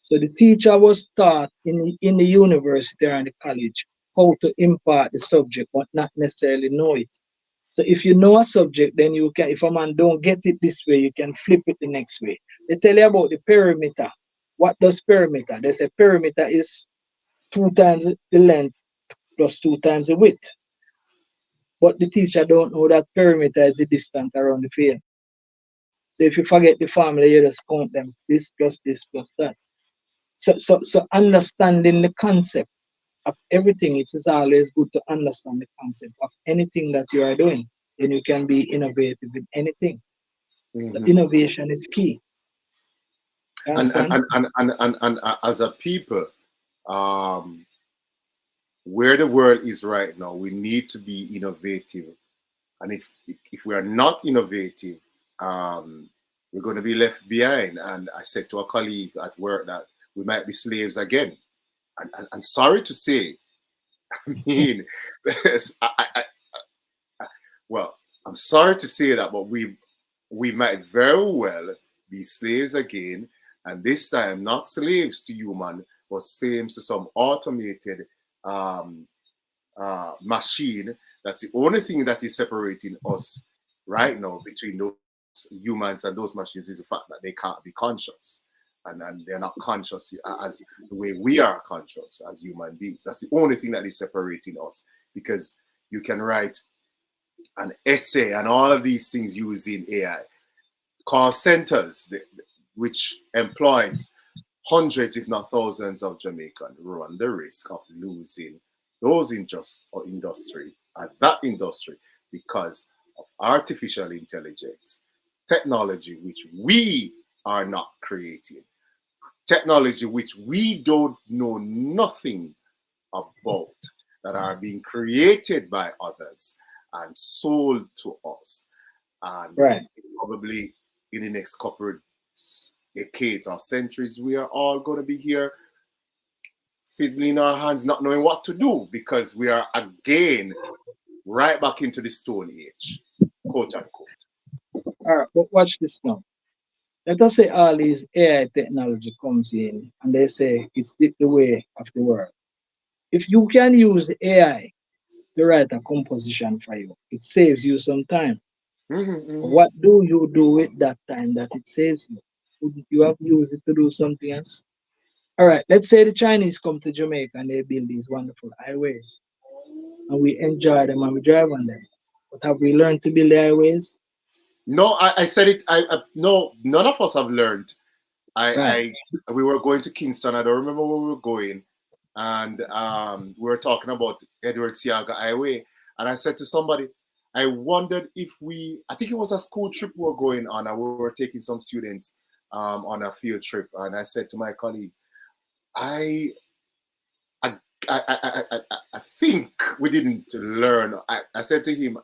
So the teacher was taught in the university or in the college how to impart the subject, but not necessarily know it. So if you know a subject, then you can, if a man don't get it this way, you can flip it the next way. They tell you about the perimeter. What does perimeter? They say perimeter is 2 times the length plus 2 times the width. But the teacher don't know that perimeter is the distance around the field. So if you forget the formula, you just count them, this plus that. So understanding the concept of everything, it is always good to understand the concept of anything that you are doing. Then you can be innovative in anything. So innovation is key. You understand? And as a people, where the world is right now, we need to be innovative. And if we are not innovative, we're going to be left behind. And I said to a colleague at work that we might be slaves again. And sorry to say, I mean, well, I'm sorry to say that, but we might very well be slaves again, and this time not slaves to human, but slaves to some automated machine. That's the only thing that is separating us right now between those humans and those machines is the fact that they can't be conscious. And they're not conscious as the way we are conscious as human beings. That's the only thing that is separating us, because you can write an essay and all of these things using AI. Call centers, which employs hundreds, if not thousands, of Jamaicans, run the risk of losing those industry and that industry because of artificial intelligence, technology which we are not creating, technology which we don't know nothing about, that are being created by others and sold to us. And probably in the next couple of decades or centuries, we are all going to be here fiddling our hands, not knowing what to do, because we are again right back into the Stone Age, quote unquote. All right, but watch this now. Let us say all these AI technology comes in and they say it's the way of the world. If you can use AI to write a composition for you, it saves you some time. What do you do with that time that it saves you? Wouldn't you have used it to do something else? All right, let's say the Chinese come to Jamaica and they build these wonderful highways and we enjoy them and we drive on them. But have we learned to build the highways? No, I said it. No, none of us have learned. We were going to Kingston. I don't remember where we were going, and we were talking about Edward Seaga Highway. And I said to somebody, I wondered if I think it was a school trip we were going on, and we were taking some students on a field trip. And I said to my colleague, I think we didn't learn. I said to him,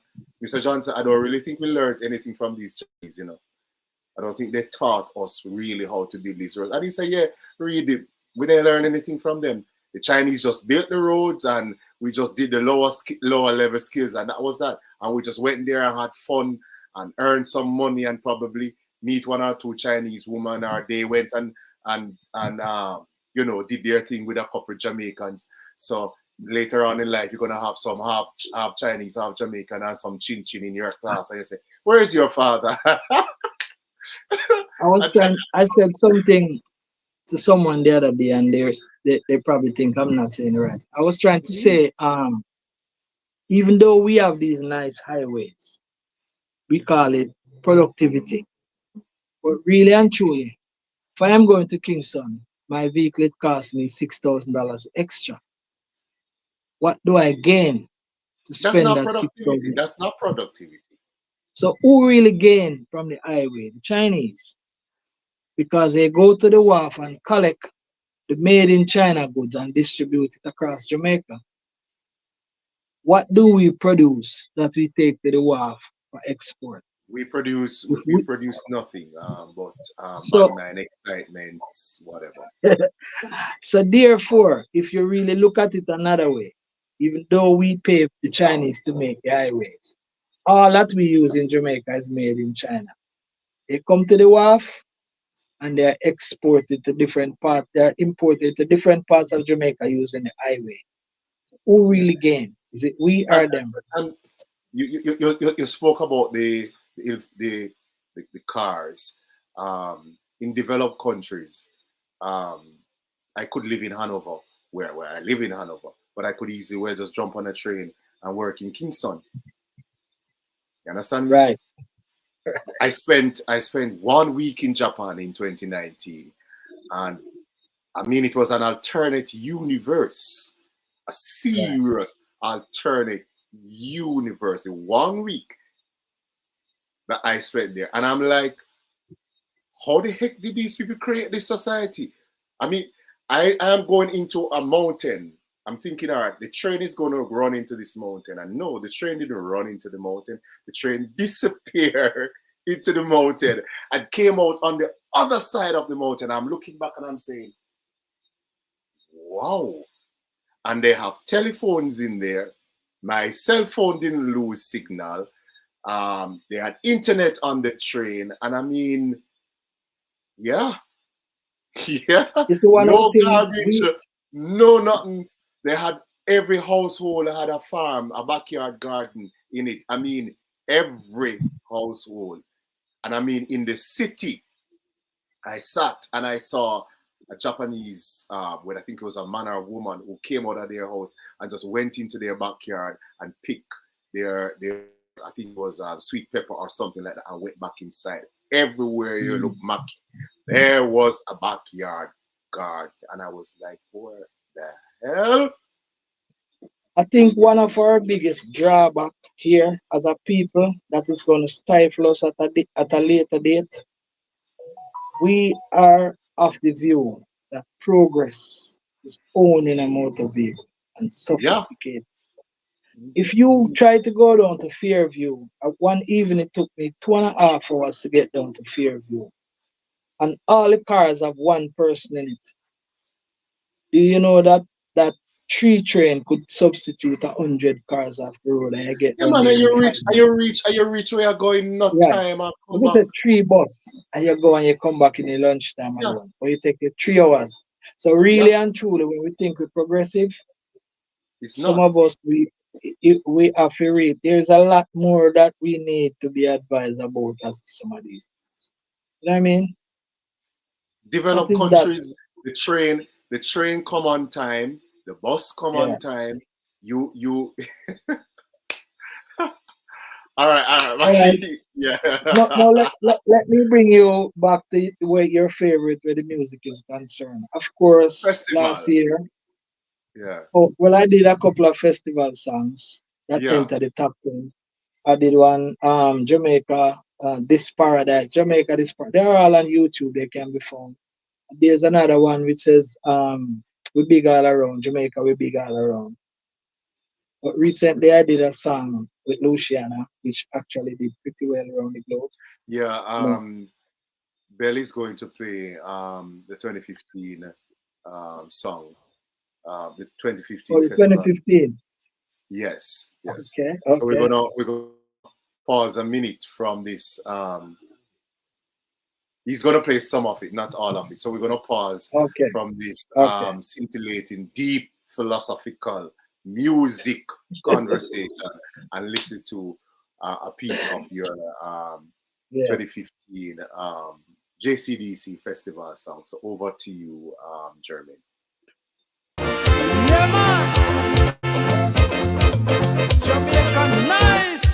Mr. Johnson, I don't really think we learned anything from these Chinese, I don't think they taught us really how to build these roads. And he said, yeah, really, we didn't learn anything from them. The Chinese just built the roads and we just did the lower level skills, and that was that. And we just went there and had fun and earned some money and probably meet one or two Chinese women, or they went and did their thing with a couple of Jamaicans. So later on in life, you're gonna have some half Chinese, half Jamaican, and some chin chin in your class, and you say, "Where's your father?" I said something to someone the other day, and they probably think I'm not saying it right. I was trying to say, even though we have these nice highways, we call it productivity. But really and truly, if I am going to Kingston, my vehicle, it costs me $6,000 extra. What do I gain to spend that $6,000? That's not productivity. So who really gain from the highway? The Chinese. Because they go to the wharf and collect the made in China goods and distribute it across Jamaica. What do we produce that we take to the wharf for export? We produce nothing but and excitement, whatever. So therefore, if you really look at it another way, even though we pay the Chinese to make the highways, all that we use in Jamaica is made in China. They come to the wharf and they are exported to different parts. They are imported to different parts of Jamaica using the highway. So who really gain? Is it we or them? And you spoke about the cars in developed countries. I could live in Hanover where I live in Hanover, but I could easily well just jump on a train and work in Kingston. You understand? Right. I spent 1 week in Japan in 2019, and I mean it was an alternate universe, a serious alternate universe in 1 week that I spent there, and I'm like, how the heck did these people create this society? I mean, I am going into a mountain. I'm thinking, all right, the train is going to run into this mountain. And no, the train didn't run into the mountain. The train disappeared into the mountain and came out on the other side of the mountain. I'm looking back and I'm saying, wow. And they have telephones in there. My cell phone didn't lose signal. They had internet on the train. And I mean, yeah. No garbage, no nothing. They had every household had a farm, a backyard garden in it. I mean, every household. And I mean, in the city, I sat and I saw a Japanese, well, I think it was a man or a woman who came out of their house and just went into their backyard and picked their I think it was sweet pepper or something like that, and went back inside. Everywhere you look, Mackie, there was a backyard garden, and I was like, what the hell? I think one of our biggest drawback here as a people that is going to stifle us at a later date, we are of the view that progress is owning a motor vehicle and sophisticated. If you try to go down to Fairview, one evening it took me 2.5 hours to get down to Fairview. And all the cars have one person in it. Do you know that 3 train could substitute 100 cars off the road and you get man, and you reach where you're going, not time. You take 3 bus and you go and you come back in the lunchtime alone. Or you take 3 hours. So really and truly, when we think we're progressive, some of us we have to read. There's a lot more that we need to be advised about as to some of these things. You know what I mean? Developed countries, the train come on time, the bus come on time. You all right. Yeah. Now let me bring you back to where your favorite where the music is concerned. Of course, festival. Last year. Yeah. Oh, well, I did a couple of festival songs that entered the top 10. I did one, Jamaica, This Paradise. Jamaica, This Paradise. They're all on YouTube. They can be found. There's another one which says, We Big All Around. Jamaica, We Big All Around. But recently, I did a song with Luciana, which actually did pretty well around the globe. Yeah. Belly's going to play the 2015 song. The 2015 festival. 2015. Yes. Okay. So we're gonna pause a minute from this. He's gonna play some of it, not all of it. So we're gonna pause from this scintillating, deep philosophical music conversation and listen to a piece of your 2015 JCDC festival song. So over to you, Jermaine. Yeah, man. Jamaica nice.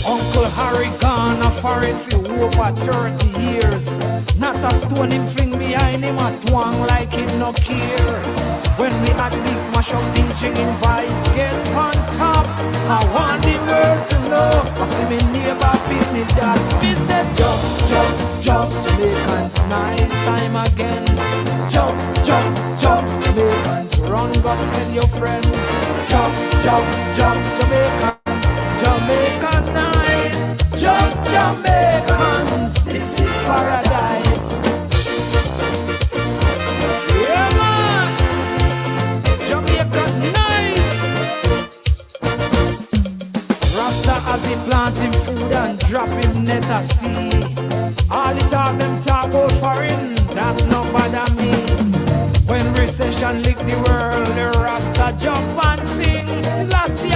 Uncle Harry gone a foreign for over 30 years. Not a stone him fling behind him a twang like him no care. When we athletes mash up teaching in vice, get on top. I want the world to know. I feel me neighbor feel me that. Me said jump, Jamaicans nice time again. Jump, Jamaicans run, go tell your friend. Jump, Jamaicans, Jamaica nice. Jump, Jamaicans, this is paradise. Yeah, man. Jamaica nice. Rasta as he planting food and dropping net a sea. All the talk them talk about foreign, that no bother me. When recession lick the world, the Rasta jump and sing. Selassie,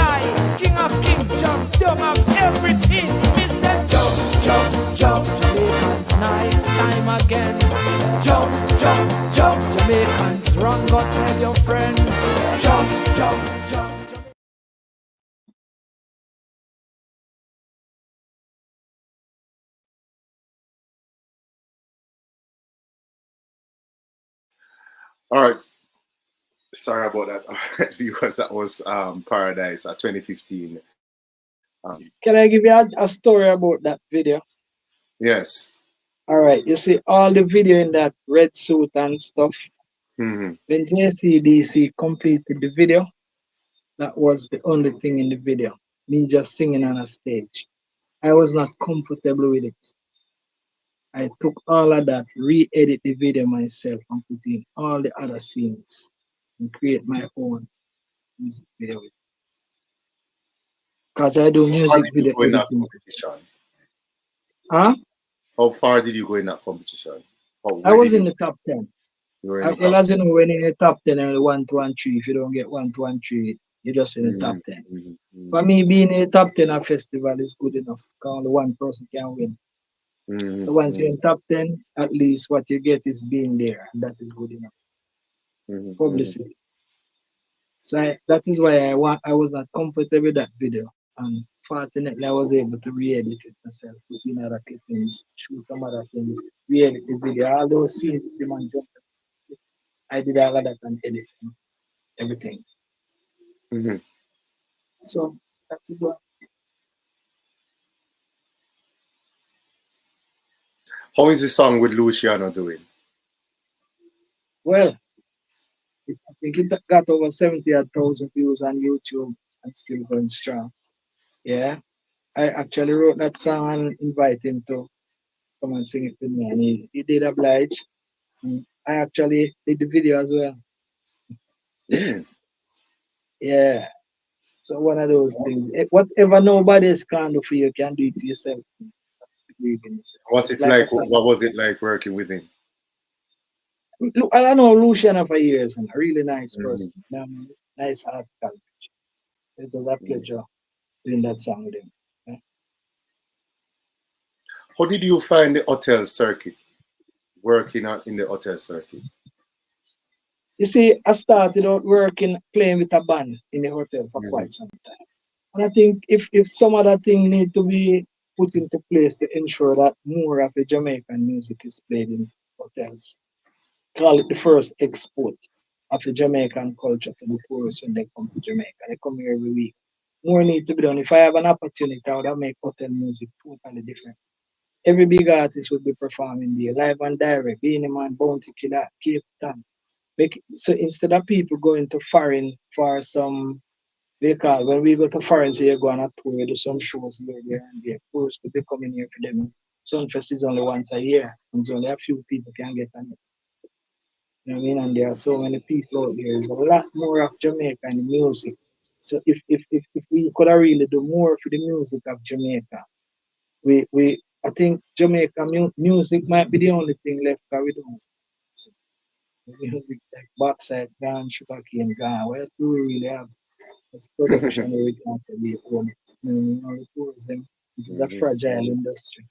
King of Kings, jump down of everything. Me say jump, Jamaicans nice time again. jump, jump, jump. Jamaicans run, go tell your friend. Jump, jump, jump. All right. Sorry about that. All right, viewers, that was Paradise, a 2015. Can I give you a story about that video? Yes. All right, you see all the video in that red suit and stuff. Mm-hmm. When JCDC completed the video, that was the only thing in the video. Me just singing on a stage. I was not comfortable with it. I took all of that, re-edit the video myself and put in all the other scenes and create my own music video. Because I do music video editing. Huh? How far did you go in that competition? I was in the top 10. Well, as you know, when in the top 10, only 1, 2, and 3. If you don't get 1, 2, and 3, you're just in the top 10. Mm-hmm. For me, being in the top 10 at festival is good enough. Because only one person can win. Mm-hmm. So once you're in top 10, at least what you get is being there. And that is good enough. Mm-hmm. Publicity. So that is why I was not comfortable with that video. And fortunately, I was able to re-edit it myself, put in other clippings, shoot some other things, re-edit the video. All those scenes, the man jumped. I did all of that and edit everything. Mm-hmm. So that is what. How is the song with Luciano doing? Well, I think it got over 70,000 views on YouTube and still going strong. Yeah. I actually wrote that song and invited him to come and sing it with me, and he did oblige. And I actually did the video as well. Mm. Yeah. So one of those things. Whatever nobody else can do for you, can do it to yourself. What was it like working with him? Look, I know Luciano for years, and a really nice person. Nice art culture. It was a pleasure doing that song with him. Yeah. How did you find the hotel circuit? Working out in the hotel circuit? You see, I started out playing with a band in the hotel for quite some time. And I think if some other thing need to be put into place to ensure that more of the Jamaican music is played in hotels, call it the first export of the Jamaican culture to the tourists when they come to Jamaica. They come here every week. More need to be done. If I have an opportunity, I would make hotel music totally different. Every big artist would be performing there, live and direct, Beenie Man, Bounty Killer, Cape Town. So instead of people going to foreign for some, because when we go to foreign, so you go on a tour, you do some shows here, there, and there. Tourists could be coming here for them. Sunfest is only once a year, and so only a few people can get on it. You know what I mean? And there are so many people out there. There's a lot more of Jamaican music. So if we could really do more for the music of Jamaica, I think Jamaica music might be the only thing left that we don't. So music like Backside gone, Sugarcane gone. What else do we really have? It's production where we can't really own it. You know, the tourism, this is a fragile industry.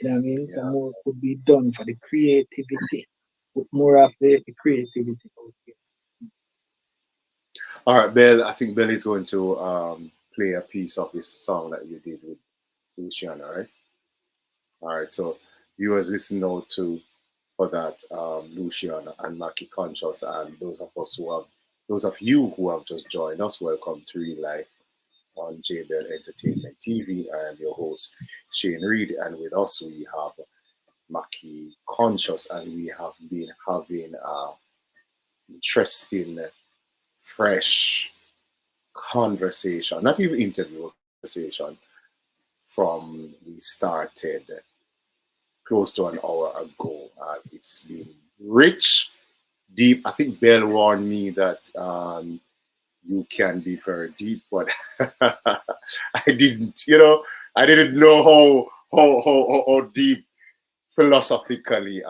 You know what I mean? So more could be done for the creativity. Put more of the creativity out here. All right, Bell. I think Bell is going to play a piece of this song that you did with Luciano, right? All right, so viewers listen now to for that Luciano and Mackie Conscious, and those of you who have just joined us, welcome to Real Life on JBL Entertainment TV. I am your host Shane Reed, and with us we have Mackie Conscious, and we have been having interesting, fresh conversation, not even interview, conversation from we started close to an hour ago. It's been rich, deep. I think Bell warned me that you can be very deep, but I didn't. I didn't know how deep philosophically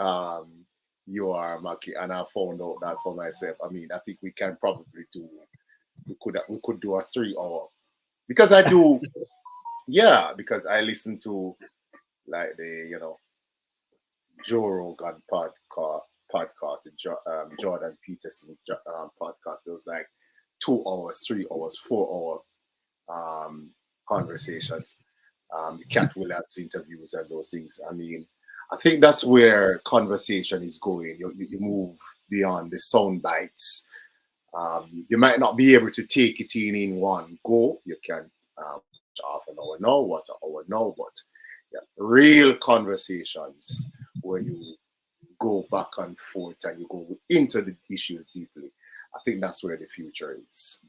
you are, Mackie, and I found out that for myself. I mean, I think we can probably do. We could do a 3 hour, because I do. Yeah, because I listen to like the Joe Rogan podcast, the Jordan Peterson podcast. There was like 2 hours, 3 hours, 4 hour conversations. The Cat Williams interviews and those things. I mean, I think that's where conversation is going. You move beyond the sound bites. You might not be able to take it in one go. You can watch half an hour now, watch an hour now, but yeah, real conversations where you go back and forth and you go into the issues deeply. I think that's where the future is.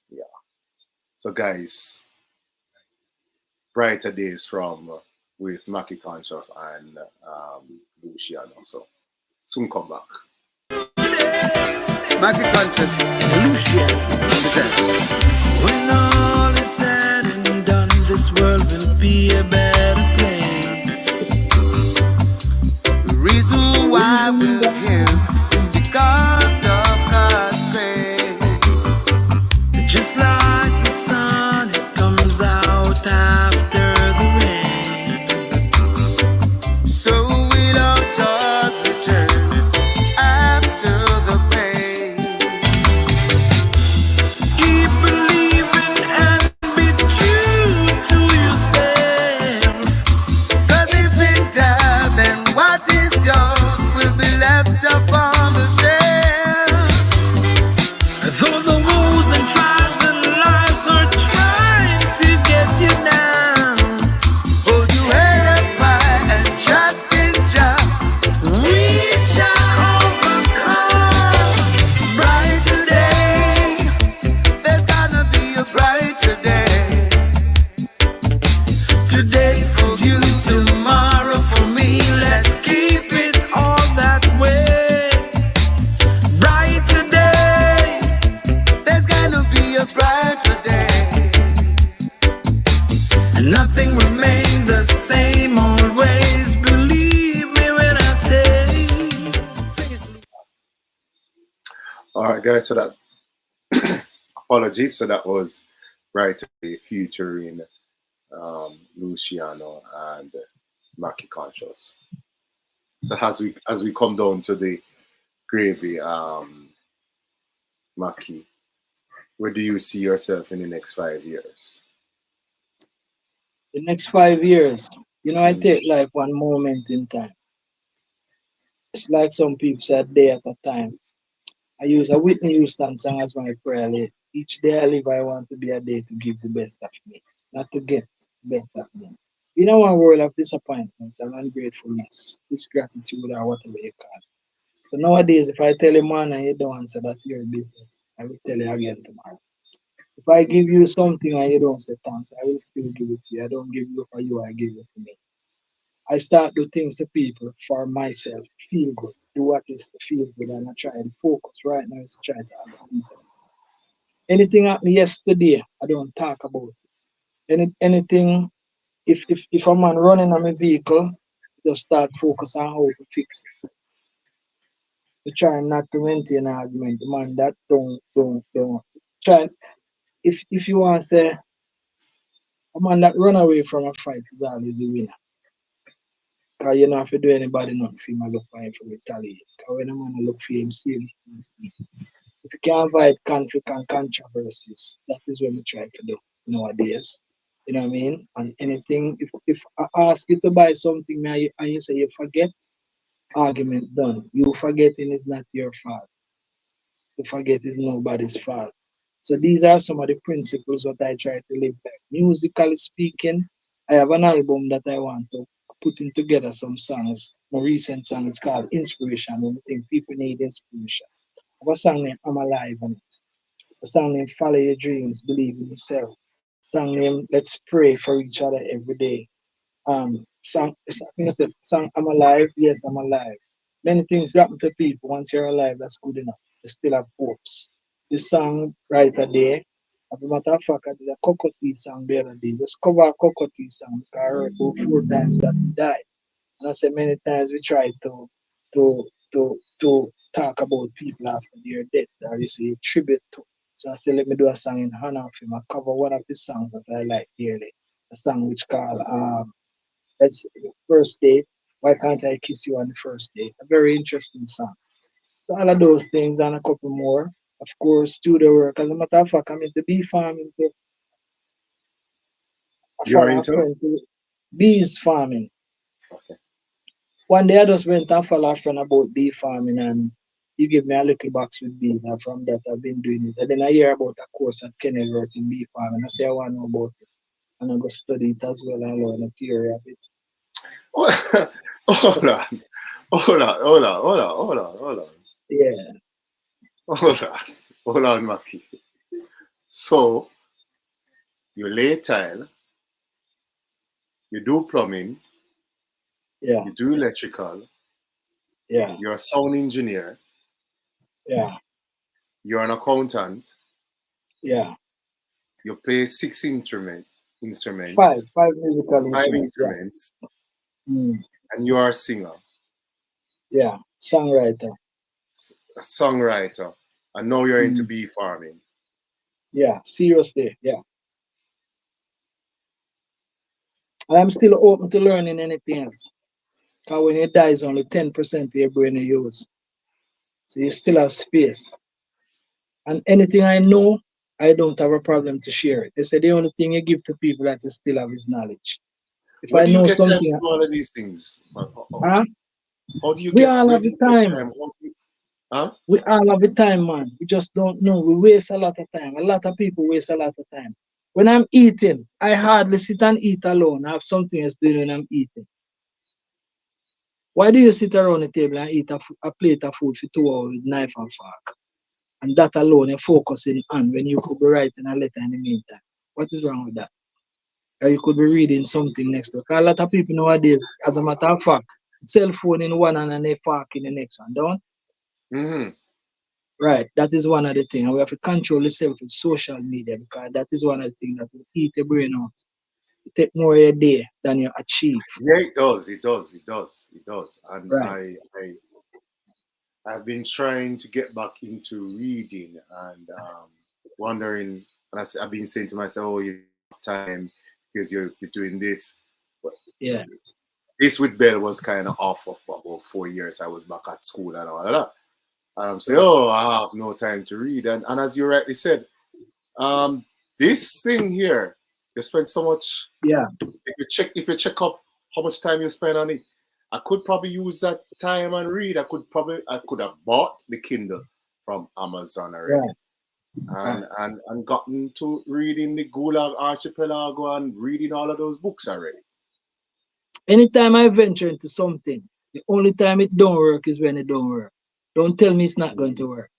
Yeah. So guys, brighter days from with Mackie Conscious and Luciano. So soon come back. Mackie Conscious, Luciano presents. When all is said and done, this world will be a better place. The reason why we're here is because of God's grace. Just like the sun, it comes out after the rain. So will our joys return after the pain. Keep believing and be true to yourself. 'Cause if in doubt, then what is yours will be left upon the shelf. Though the woes and trials and lives are trying to get you down, hold your head up high and trust in Jah. We shall overcome. Brighter day, there's gonna be a brighter day. Today for you, tomorrow for me. Let's keep it all that way. Brighter day, there's gonna be a brighter day. And nothing remains the same always. Believe me when I say. All right, guys. So that apologies. So that was Brighter Day featuring Luciano and Mackie Conscious. So as we come down to the gravy, Mackie, where do you see yourself in the next 5 years? The next 5 years, I take life one moment in time. It's like some people say, a day at a time. I use a Whitney Houston song as my prayer. Each day I live, I want to be a day to give the best of me, not to get the best of me. We don't want a world of disappointment and ungratefulness, disgratitude, or whatever you call it. So nowadays, if I tell you, man, and you don't answer, that's your business. I will tell you again tomorrow. If I give you something and you don't say thanks, I will still give it to you. I don't give you for you, I give it to me. I start do things to people for myself, feel good, do what is to feel good, and I try and focus right now is try to have peace. Anything happened yesterday, I don't talk about it. Anything, if a man running on my vehicle, just start focus on how to fix it. We try not to maintain an argument. The man that don't. Try if you want to say a man that run away from a fight is always a winner. Because you don't have to do anybody nothing for him, I look for him for retaliate. Because when a man look for him, see him. If you can't avoid conflict and controversies, that is what we try to do nowadays. You know what I mean? And anything, if I ask you to buy something and you say you forget, argument done. You forgetting is not your fault. To forget is nobody's fault. So these are some of the principles that I try to live by. Musically speaking, I have an album that I want to putting together some songs. My recent song is called Inspiration. When I think people need inspiration. I have a song named I'm Alive on it. A song named Follow Your Dreams, Believe in Yourself. A song named Let's Pray for Each Other Every Day. Song I'm Alive, yes, I'm alive. Many things happen to people. Once you're alive, that's good enough. You still have hopes. This song right there, as a matter of fact, I did a Cocoa Tea song the other day. Just cover a Cocoa Tea song because I heard about 4 times that he died. And I said many times we try to talk about people after their death, or you say a tribute to. So I said let me do a song in honor of him. I cover one of the songs that I like dearly. A song which called Let's First Date Why Can't I Kiss You on the First Date? A very interesting song. So all of those things and a couple more. Of course, studio work. As a matter of fact, I'm into bee farming too. I You're follow a into? friend to bees farming. Okay. One day I just went and follow a friend about bee farming and he gave me a little box with bees and from that I've been doing it. And then I hear about a course at Kenilworth in bee farming. I say I want to know about it. And I go study it as well and learn the theory of it. Hold on. Hold on. Hold on. Hold on. Hold on. Hold on. Yeah. Hold on. Hold on, Maki. So you lay tile, you do plumbing, Yeah. you do electrical, Yeah. you're a sound engineer, Yeah. you're an accountant, Yeah. you play 6 instruments, Five musical 5 instruments. Yeah. instruments, Mm. and you are a singer, Yeah. Songwriter. a songwriter, and now you're into Mm. bee farming. Yeah. Seriously. Yeah. I'm still open to learning anything else. Because when you die, it's only 10% of your brain you use. So you still have space. And anything I know, I don't have a problem to share it. They say the only thing you give to people that you still have is knowledge. If Where I do you know get time to something, do all of these things? huh? How do you We get, all where have do the you get time. time? Huh? We all have the time, man. We just don't know. We waste a lot of time. A lot of people waste a lot of time. When I'm eating, I hardly sit and eat alone. I have something else doing when I'm eating. Why do you sit around the table and eat a plate of food for 2 hours with knife and fork? And that alone, you're focusing on when you could be writing a letter in the meantime. What is wrong with that? Or you could be reading something next to it. 'Cause a lot of people nowadays, as a matter of fact, cell phone in one hand and a fork in the next one, don't? Mm-hmm. Right, that is one of the things. And we have to control yourself with social media because that is one of the things that will eat your brain out. It take more of your day than you achieve. Yeah, it does. It does. It does. It does. And Right. I've been trying to get back into reading and wondering. And I've been saying to myself, "Oh, you have time because you're doing this." But Yeah. this with Bell was kind of off of about 4 years. I was back at school and all of that. And I'm saying, Right. "Oh, I have no time to read." And as you rightly said, this thing here, you spend so much. Yeah. If you check up how much time you spend on it, I could probably use that time and read. I could have bought the Kindle from Amazon already, Right. and gotten to reading the Gulag Archipelago and reading all of those books already. Anytime I venture into something, the only time it don't work is when it don't work. Don't tell me it's not going to work.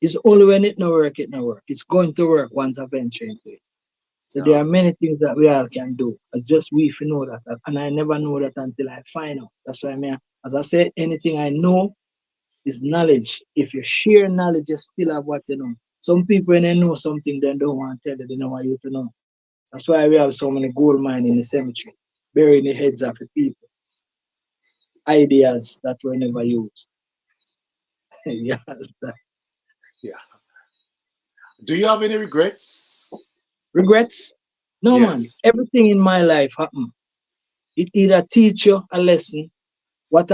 It's only when it no work, it no work. It's going to work once I venture into it. So there are many things that we all can do. It's just we if you know that. And I never know that until I find out. That's why as I said, anything I know is knowledge. If you share knowledge, you still have what you know. Some people when they know something, they don't want to tell you, they don't want you to know. That's why we have so many gold mines in the cemetery, burying the heads of the people. Ideas that were never used. You understand? Yeah. Do you have any regrets? Regrets? No, man. Yes. Everything in my life happened. It either teach you a lesson. What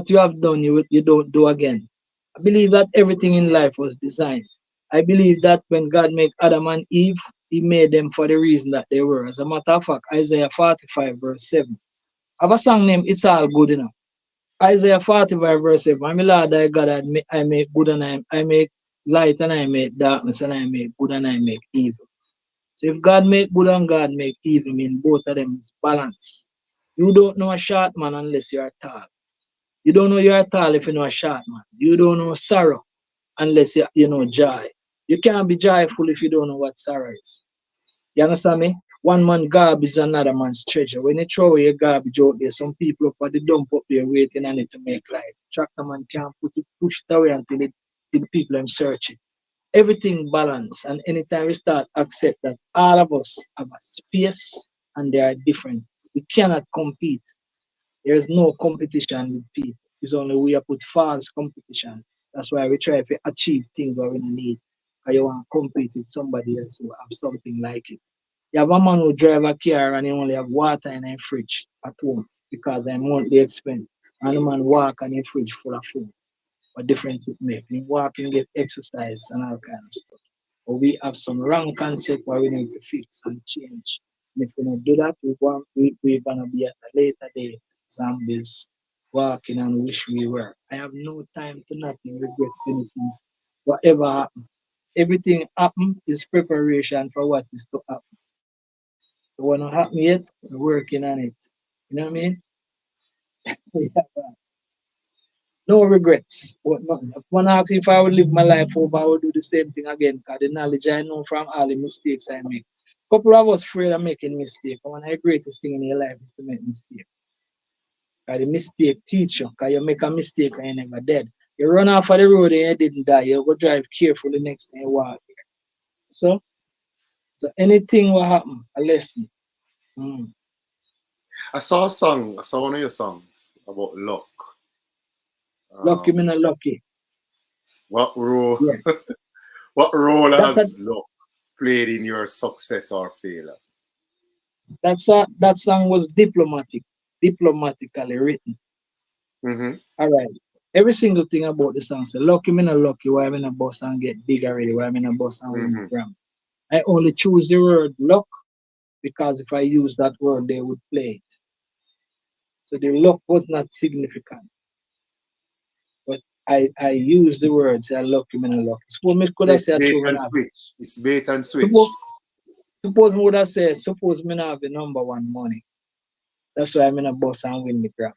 you have done, you don't do again. I believe that everything in life was designed. I believe that when God made Adam and Eve, he made them for the reason that they were. As a matter of fact, Isaiah 45 verse 7. I have a song named It's All Good Enough. Isaiah 45 verse 7. I'm a Lord thy God, I make good and I make light and I make darkness and I make good and I make evil. So if God make good and God make evil, mean both of them is balance. You don't know a short man unless you're tall. You don't know you're tall if you know a short man. You don't know sorrow unless you know joy. You can't be joyful if you don't know what sorrow is. You understand me? One man garbage is another man's treasure. When you throw away your garbage out there, some people up at the dump up there waiting on it to make life. Tractor man can't push it away until the people them search it. Everything balance, and anytime we start accept that all of us have a space and they are different, we cannot compete. There is no competition with people. It's only we have put false competition. That's why we try to achieve things that we don't need. Because you want to compete with somebody else who have something like it. You have a man who drive a car and he only have water in his fridge at home. because I'm monthly expense. And the man walk and a fridge full of food. What difference it make? He walk and get exercise and all kind of stuff. But we have some wrong concept where we need to fix and change. And if we don't do that, we're gonna be at a later date zombies walking and wish we were. I have no time to nothing, regret anything. Whatever happened. Everything happen is preparation for what is to happen. So what not happen yet, we're working on it. You know what I mean? No regrets. If one asks if I would live my life over, I would do the same thing again. Because the knowledge I know from all the mistakes I make. Couple of us afraid of making mistakes. One of the greatest thing in your life is to make mistakes. Because the mistake teach you. Because you make a mistake and you're never dead. You run off of the road and you didn't die. You go drive carefully next time you walk here. So anything will happen, a lesson. I saw one of your songs about luck. Lucky me not lucky. What role? Yeah. What role has luck played in your success or failure? That song was diplomatically written. Mm-hmm. All right. Every single thing about the song say, lucky me not lucky, why I'm in a bus and get big already, why I'm in a bus and win the Grammy. I only choose the word luck because if I use that word, they would play it. So the luck was not significant. But I use the word, say, lucky me not lucky. Suppose me could have said, it's bait and switch. Suppose me would have said, suppose me not have the number one money. That's why I'm in a bus and win the Grammy.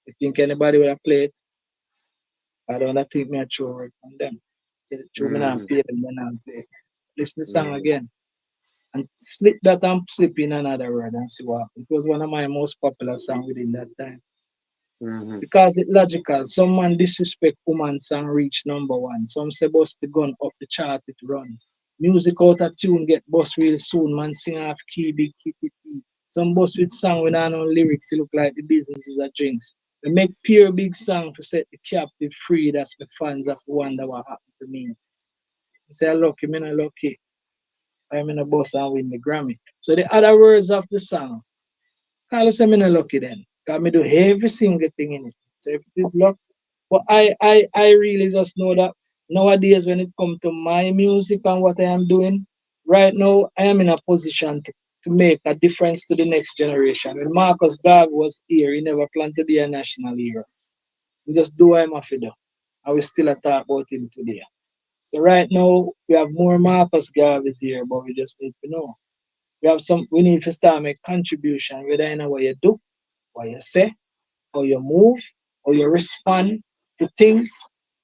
You think anybody would have played? I don't think me a true word from them. Say the true me not pay them, then I'll play. Listen to the song again. And slip that and slip in another word and see what happens. It was one of my most popular songs within that time. Because it's logical. Some man disrespect woman song reach number one. Some say bust the gun up the chart it run. Music out of tune get bust real soon. Man sing off key big kitty P. Some bust with song with no lyrics. It look like the business is a drinks. They make pure big song to set the captive free. That's the fans of wonder what happened to me. Say lucky, me not lucky. I'm in a bus and win the Grammy. So the other words of the song, call us I'm not lucky then. Because I do every single thing in it. So if it is luck, but I really just know that nowadays when it comes to my music and what I am doing, right now I am in a position to make a difference to the next generation. When Marcus Garvey was here, he never planned to be a national hero. He just do what I'm after do. I will still talk about him today. So right now we have more Marcus Garveys here, but we just need to know. We need to start make contribution, whether you know what you do, what you say, how you move, how you respond to things.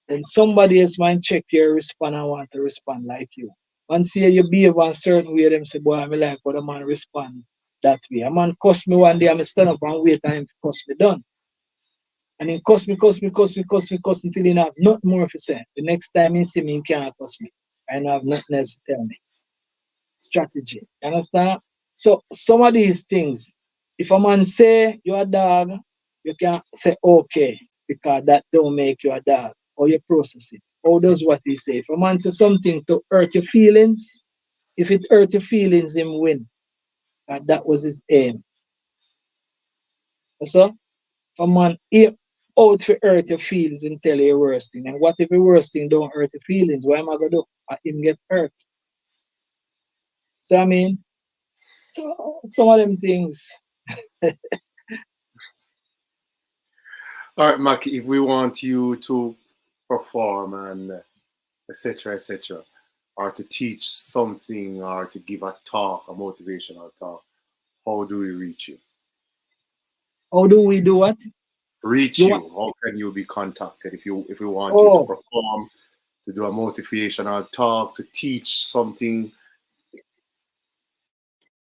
Then somebody else might check your response and want to respond like you. Once you behave one certain way, them say, boy, I like how the man respond that way. A man cuss me one day, I stand up and wait and him cuss me done. And he cuss me until he have nothing more to say. The next time he see me, he can't cuss me. I don't have nothing else to tell me. Strategy. You understand? So some of these things, if a man say you're a dog, you can't say okay, because that don't make you a dog. Or you process it. Or does what he say. If a man say something to hurt your feelings, if it hurt your feelings, him win. And that was his aim. So if a man out for hurt your feelings and tell you your worst thing. And what if the worst thing don't hurt your feelings? What am I gonna do? Him get hurt. So I mean, so some of them things. All right, Maki, if we want you to perform and etc., or to teach something or to give a talk, a motivational talk, how do we reach you? How do we do what? Reach you. How can you be contacted if we want you to perform, to do a motivational talk, to teach something?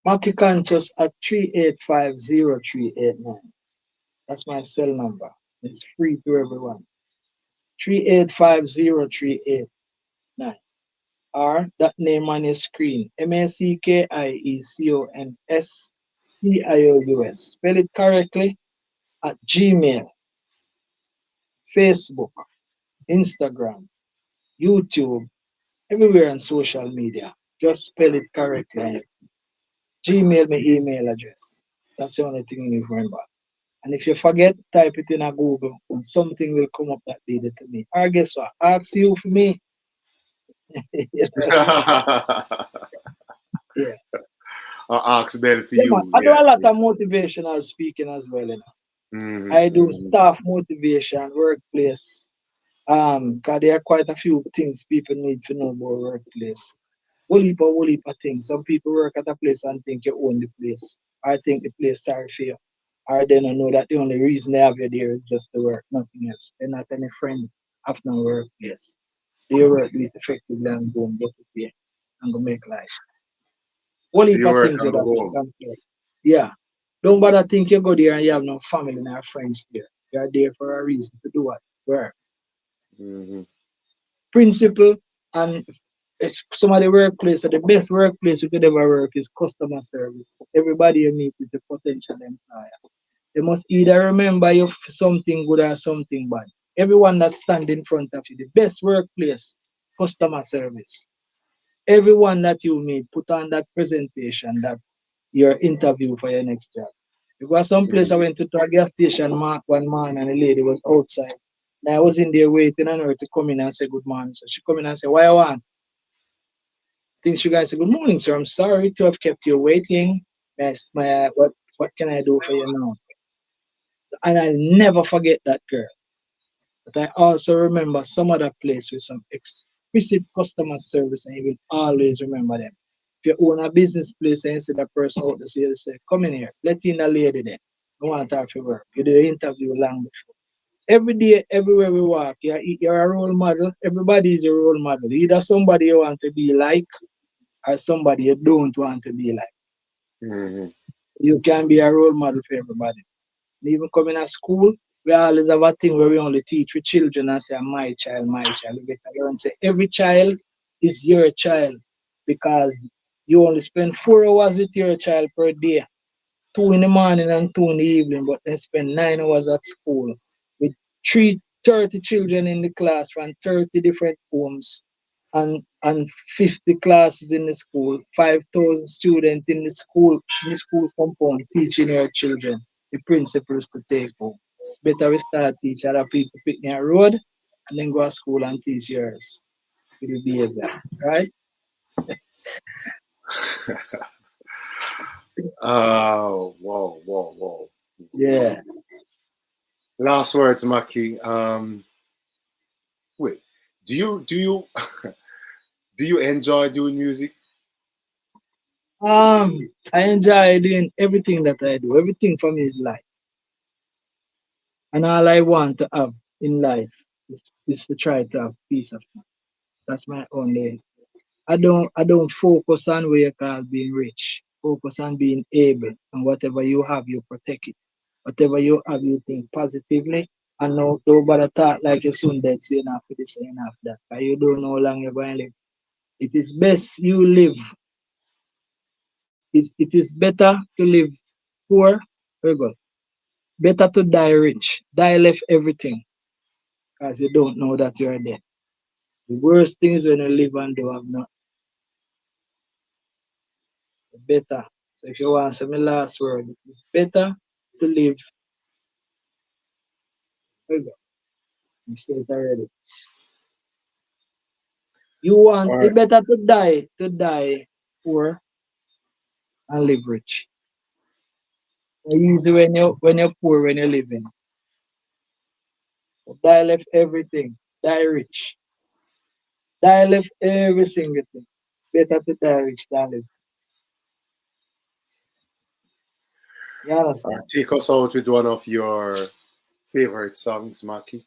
Maki Conscious at 3850389. That's my cell number. It's free to everyone. 3850389. Or that name on your screen. MACKIECONSCIOUS. Spell it correctly at Gmail, Facebook, Instagram, YouTube, everywhere on social media. Just spell it correctly. Gmail my email address. That's the only thing you need to remember. And if you forget, type it in a Google and something will come up that did it to me. Or guess what? Ask you for me. Yeah. Or ask Bell for Yeah, you. man. I do Yeah. a lot of motivational speaking as well. You know. Mhm, I do mhm. staff motivation, workplace. Because there are quite a few things people need to know about workplace. Whole heap of things. Some people work at a place and think you own the place. I think the place sorry for you. Or they don't know that the only reason they have you there is just to work, nothing else. They're not any friend of no workplace. They work with effectively and go and get it there and go make life. Whole So heap you of work things and with go that is home. complex. Yeah. Don't bother think you go there and you have no family and friends there. You are there for a reason to do what? Work. Mhm. Principle and it's some of the workplace, so the best workplace you could ever work is customer service. Everybody you meet is a potential employer. They must either remember you for something good or something bad. Everyone that stand in front of you, the best workplace, customer service. Everyone that you meet, put on that presentation that your interview for your next job. Because some place I Mhm. went to a gas station mark one morning and the lady was outside. And I was in there waiting on her to come in and say good morning. So she come in and say, "Why you want?" Think she guys say, "Good morning, sir. I'm sorry to have kept you waiting. Yes, what can I do for you now?" So, and I never forget that girl. But I also remember some other place with some exquisite customer service, and you will always remember them. If you own a business place and you see that person out there, so you say, "Come in here, let in the lady there. I want to have your work." You do the interview long before. Every day, everywhere we walk, you're a role model. Everybody is a role model. Either somebody you want to be like or somebody you don't want to be like. Mhm. You can be a role model for everybody. Even coming to school, we always have a thing where we only teach with children and say, my child, my child. We get to learn say every child is your child because you only spend 4 hours with your child per day, 2 in the morning and 2 in the evening, but then spend 9 hours at school with 30 children in the class from 30 different homes and 50 classes in the school, 5,000 students in the school compound teaching your children the principles to take home. Better we start teach other people picking a road and then go to school and teach yours with the behavior, right? Oh, whoa, whoa, whoa. Yeah. Last words, Maki. Wait, do you do you enjoy doing music? Um, I enjoy doing everything that I do. Everything for me is life. And all I want to have in life is to try to have peace of mind. That's my only. I don't focus on what you call being rich. Focus on being able and whatever you have, you protect it. Whatever you have, you think positively. And no don't bother talk like you're soon dead, so you're not for this, you're not for that. 'Cause you don't know how long you're going to live. It is best you live. It is better to live poor. Very good. Better to die rich. Die left everything. Because you don't know that you're dead. The worst thing is when you live and don't have nothing. Better. So if you want to say my last word, it's better to live. Very good. You say it already. You want All it right. better to die poor and live rich. It's easy when you're poor when you're living. So die left everything. Die rich. Die left every single thing. Better to die rich than live. You All understand? right. Take us out with one of your favorite songs, Maki.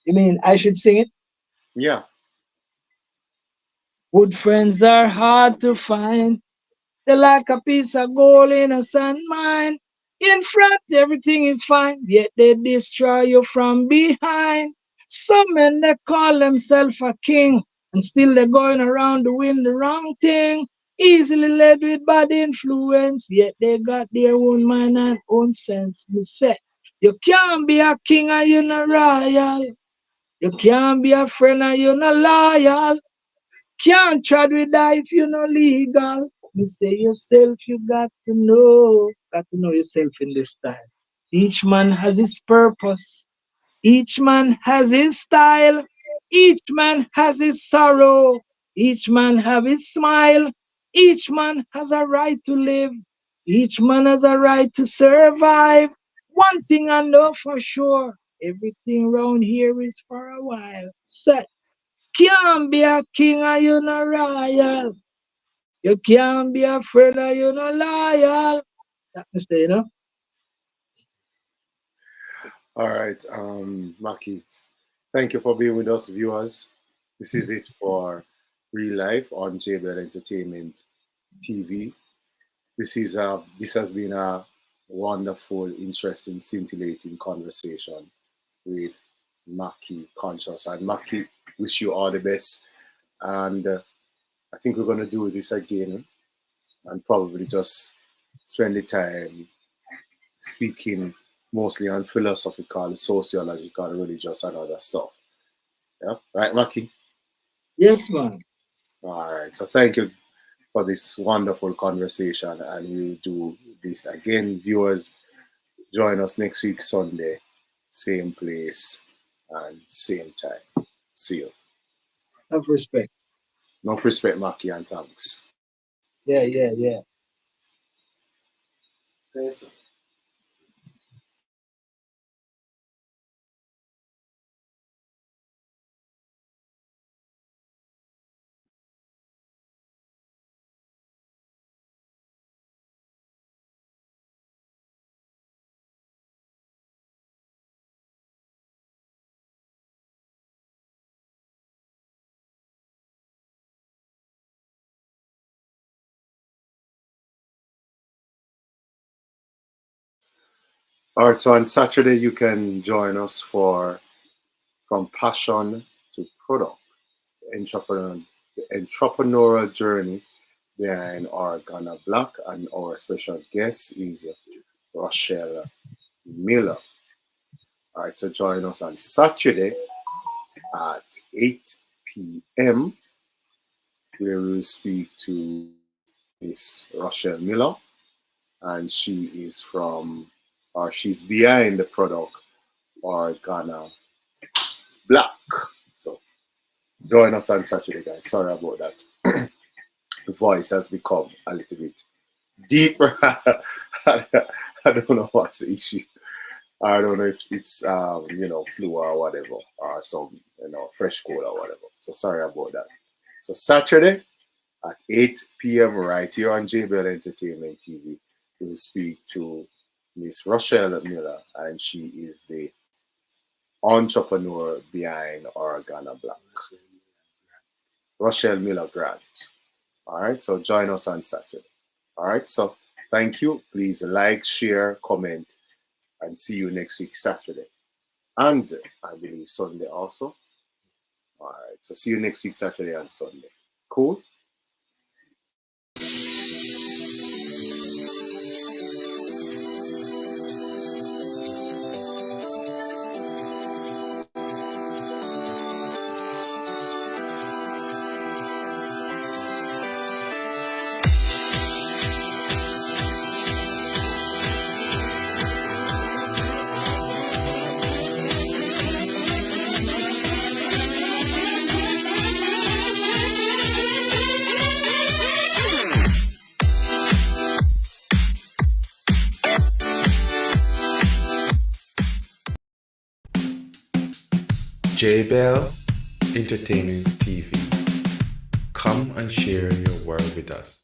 You mean I should sing it? Yeah. Good friends are hard to find. They're like a piece of gold in a sand mine. In front, everything is fine, yet they destroy you from behind. Some men they call themselves a king, and still they're going around doing the wrong thing. Easily led with bad influence, yet they got their own mind and own sense. Me say, you can't be a king and you're not royal. You can't be a friend and you're not loyal. Can't trade with that if you're not legal. Me say yourself, you got to know yourself in this time. Each man has his purpose. Each man has his style. Each man has his sorrow. Each man have his smile. Each man has a right to live. Each man has a right to survive. One thing I know for sure, everything round here is for a while. Say, can't be a king and you no royal. You can't be a friend and you no loyal. That mistake, you know? All right, Maki, thank you for being with us, viewers. This is it for Real Life on JBL Entertainment TV. This has been a wonderful, interesting, scintillating conversation with Maki Conscious. And Maki, wish you all the best. And I think we're going to do this again and probably just spend the time speaking mostly on philosophical, sociological, religious, and other stuff. Yeah, right, Maki? Yes, man. All right. So thank you for this wonderful conversation, and we'll do this again. Viewers, join us next week, Sunday, same place and same time. See you. Enough respect. No respect, Maki, and thanks. Yeah. Yes, sir. All right, so on Saturday, you can join us for From Passion to Product, the entrepreneurial journey behind our Ghana Black, and our special guest is Rochelle Miller. All right, so join us on Saturday at 8 p.m. where we'll speak to Miss Rochelle Miller, and she's behind the product or Ghana Black. So join us on Saturday, guys. Sorry about that. The voice has become a little bit deeper. I don't know what's the issue. I don't know if it's flu or whatever, or some fresh cold or whatever. So sorry about that. So Saturday at 8 p.m. right here on JBL Entertainment TV, we'll speak to Miss Rochelle Miller, and she is the entrepreneur behind our Ghana Black. Rochelle Miller Grant. All right, so join us on Saturday. All right, so thank you. Please like, share, comment, and see you next week, Saturday. And I believe Sunday also. All right, so see you next week, Saturday and Sunday. Cool? JBL Entertainment TV. Come and share your world with us.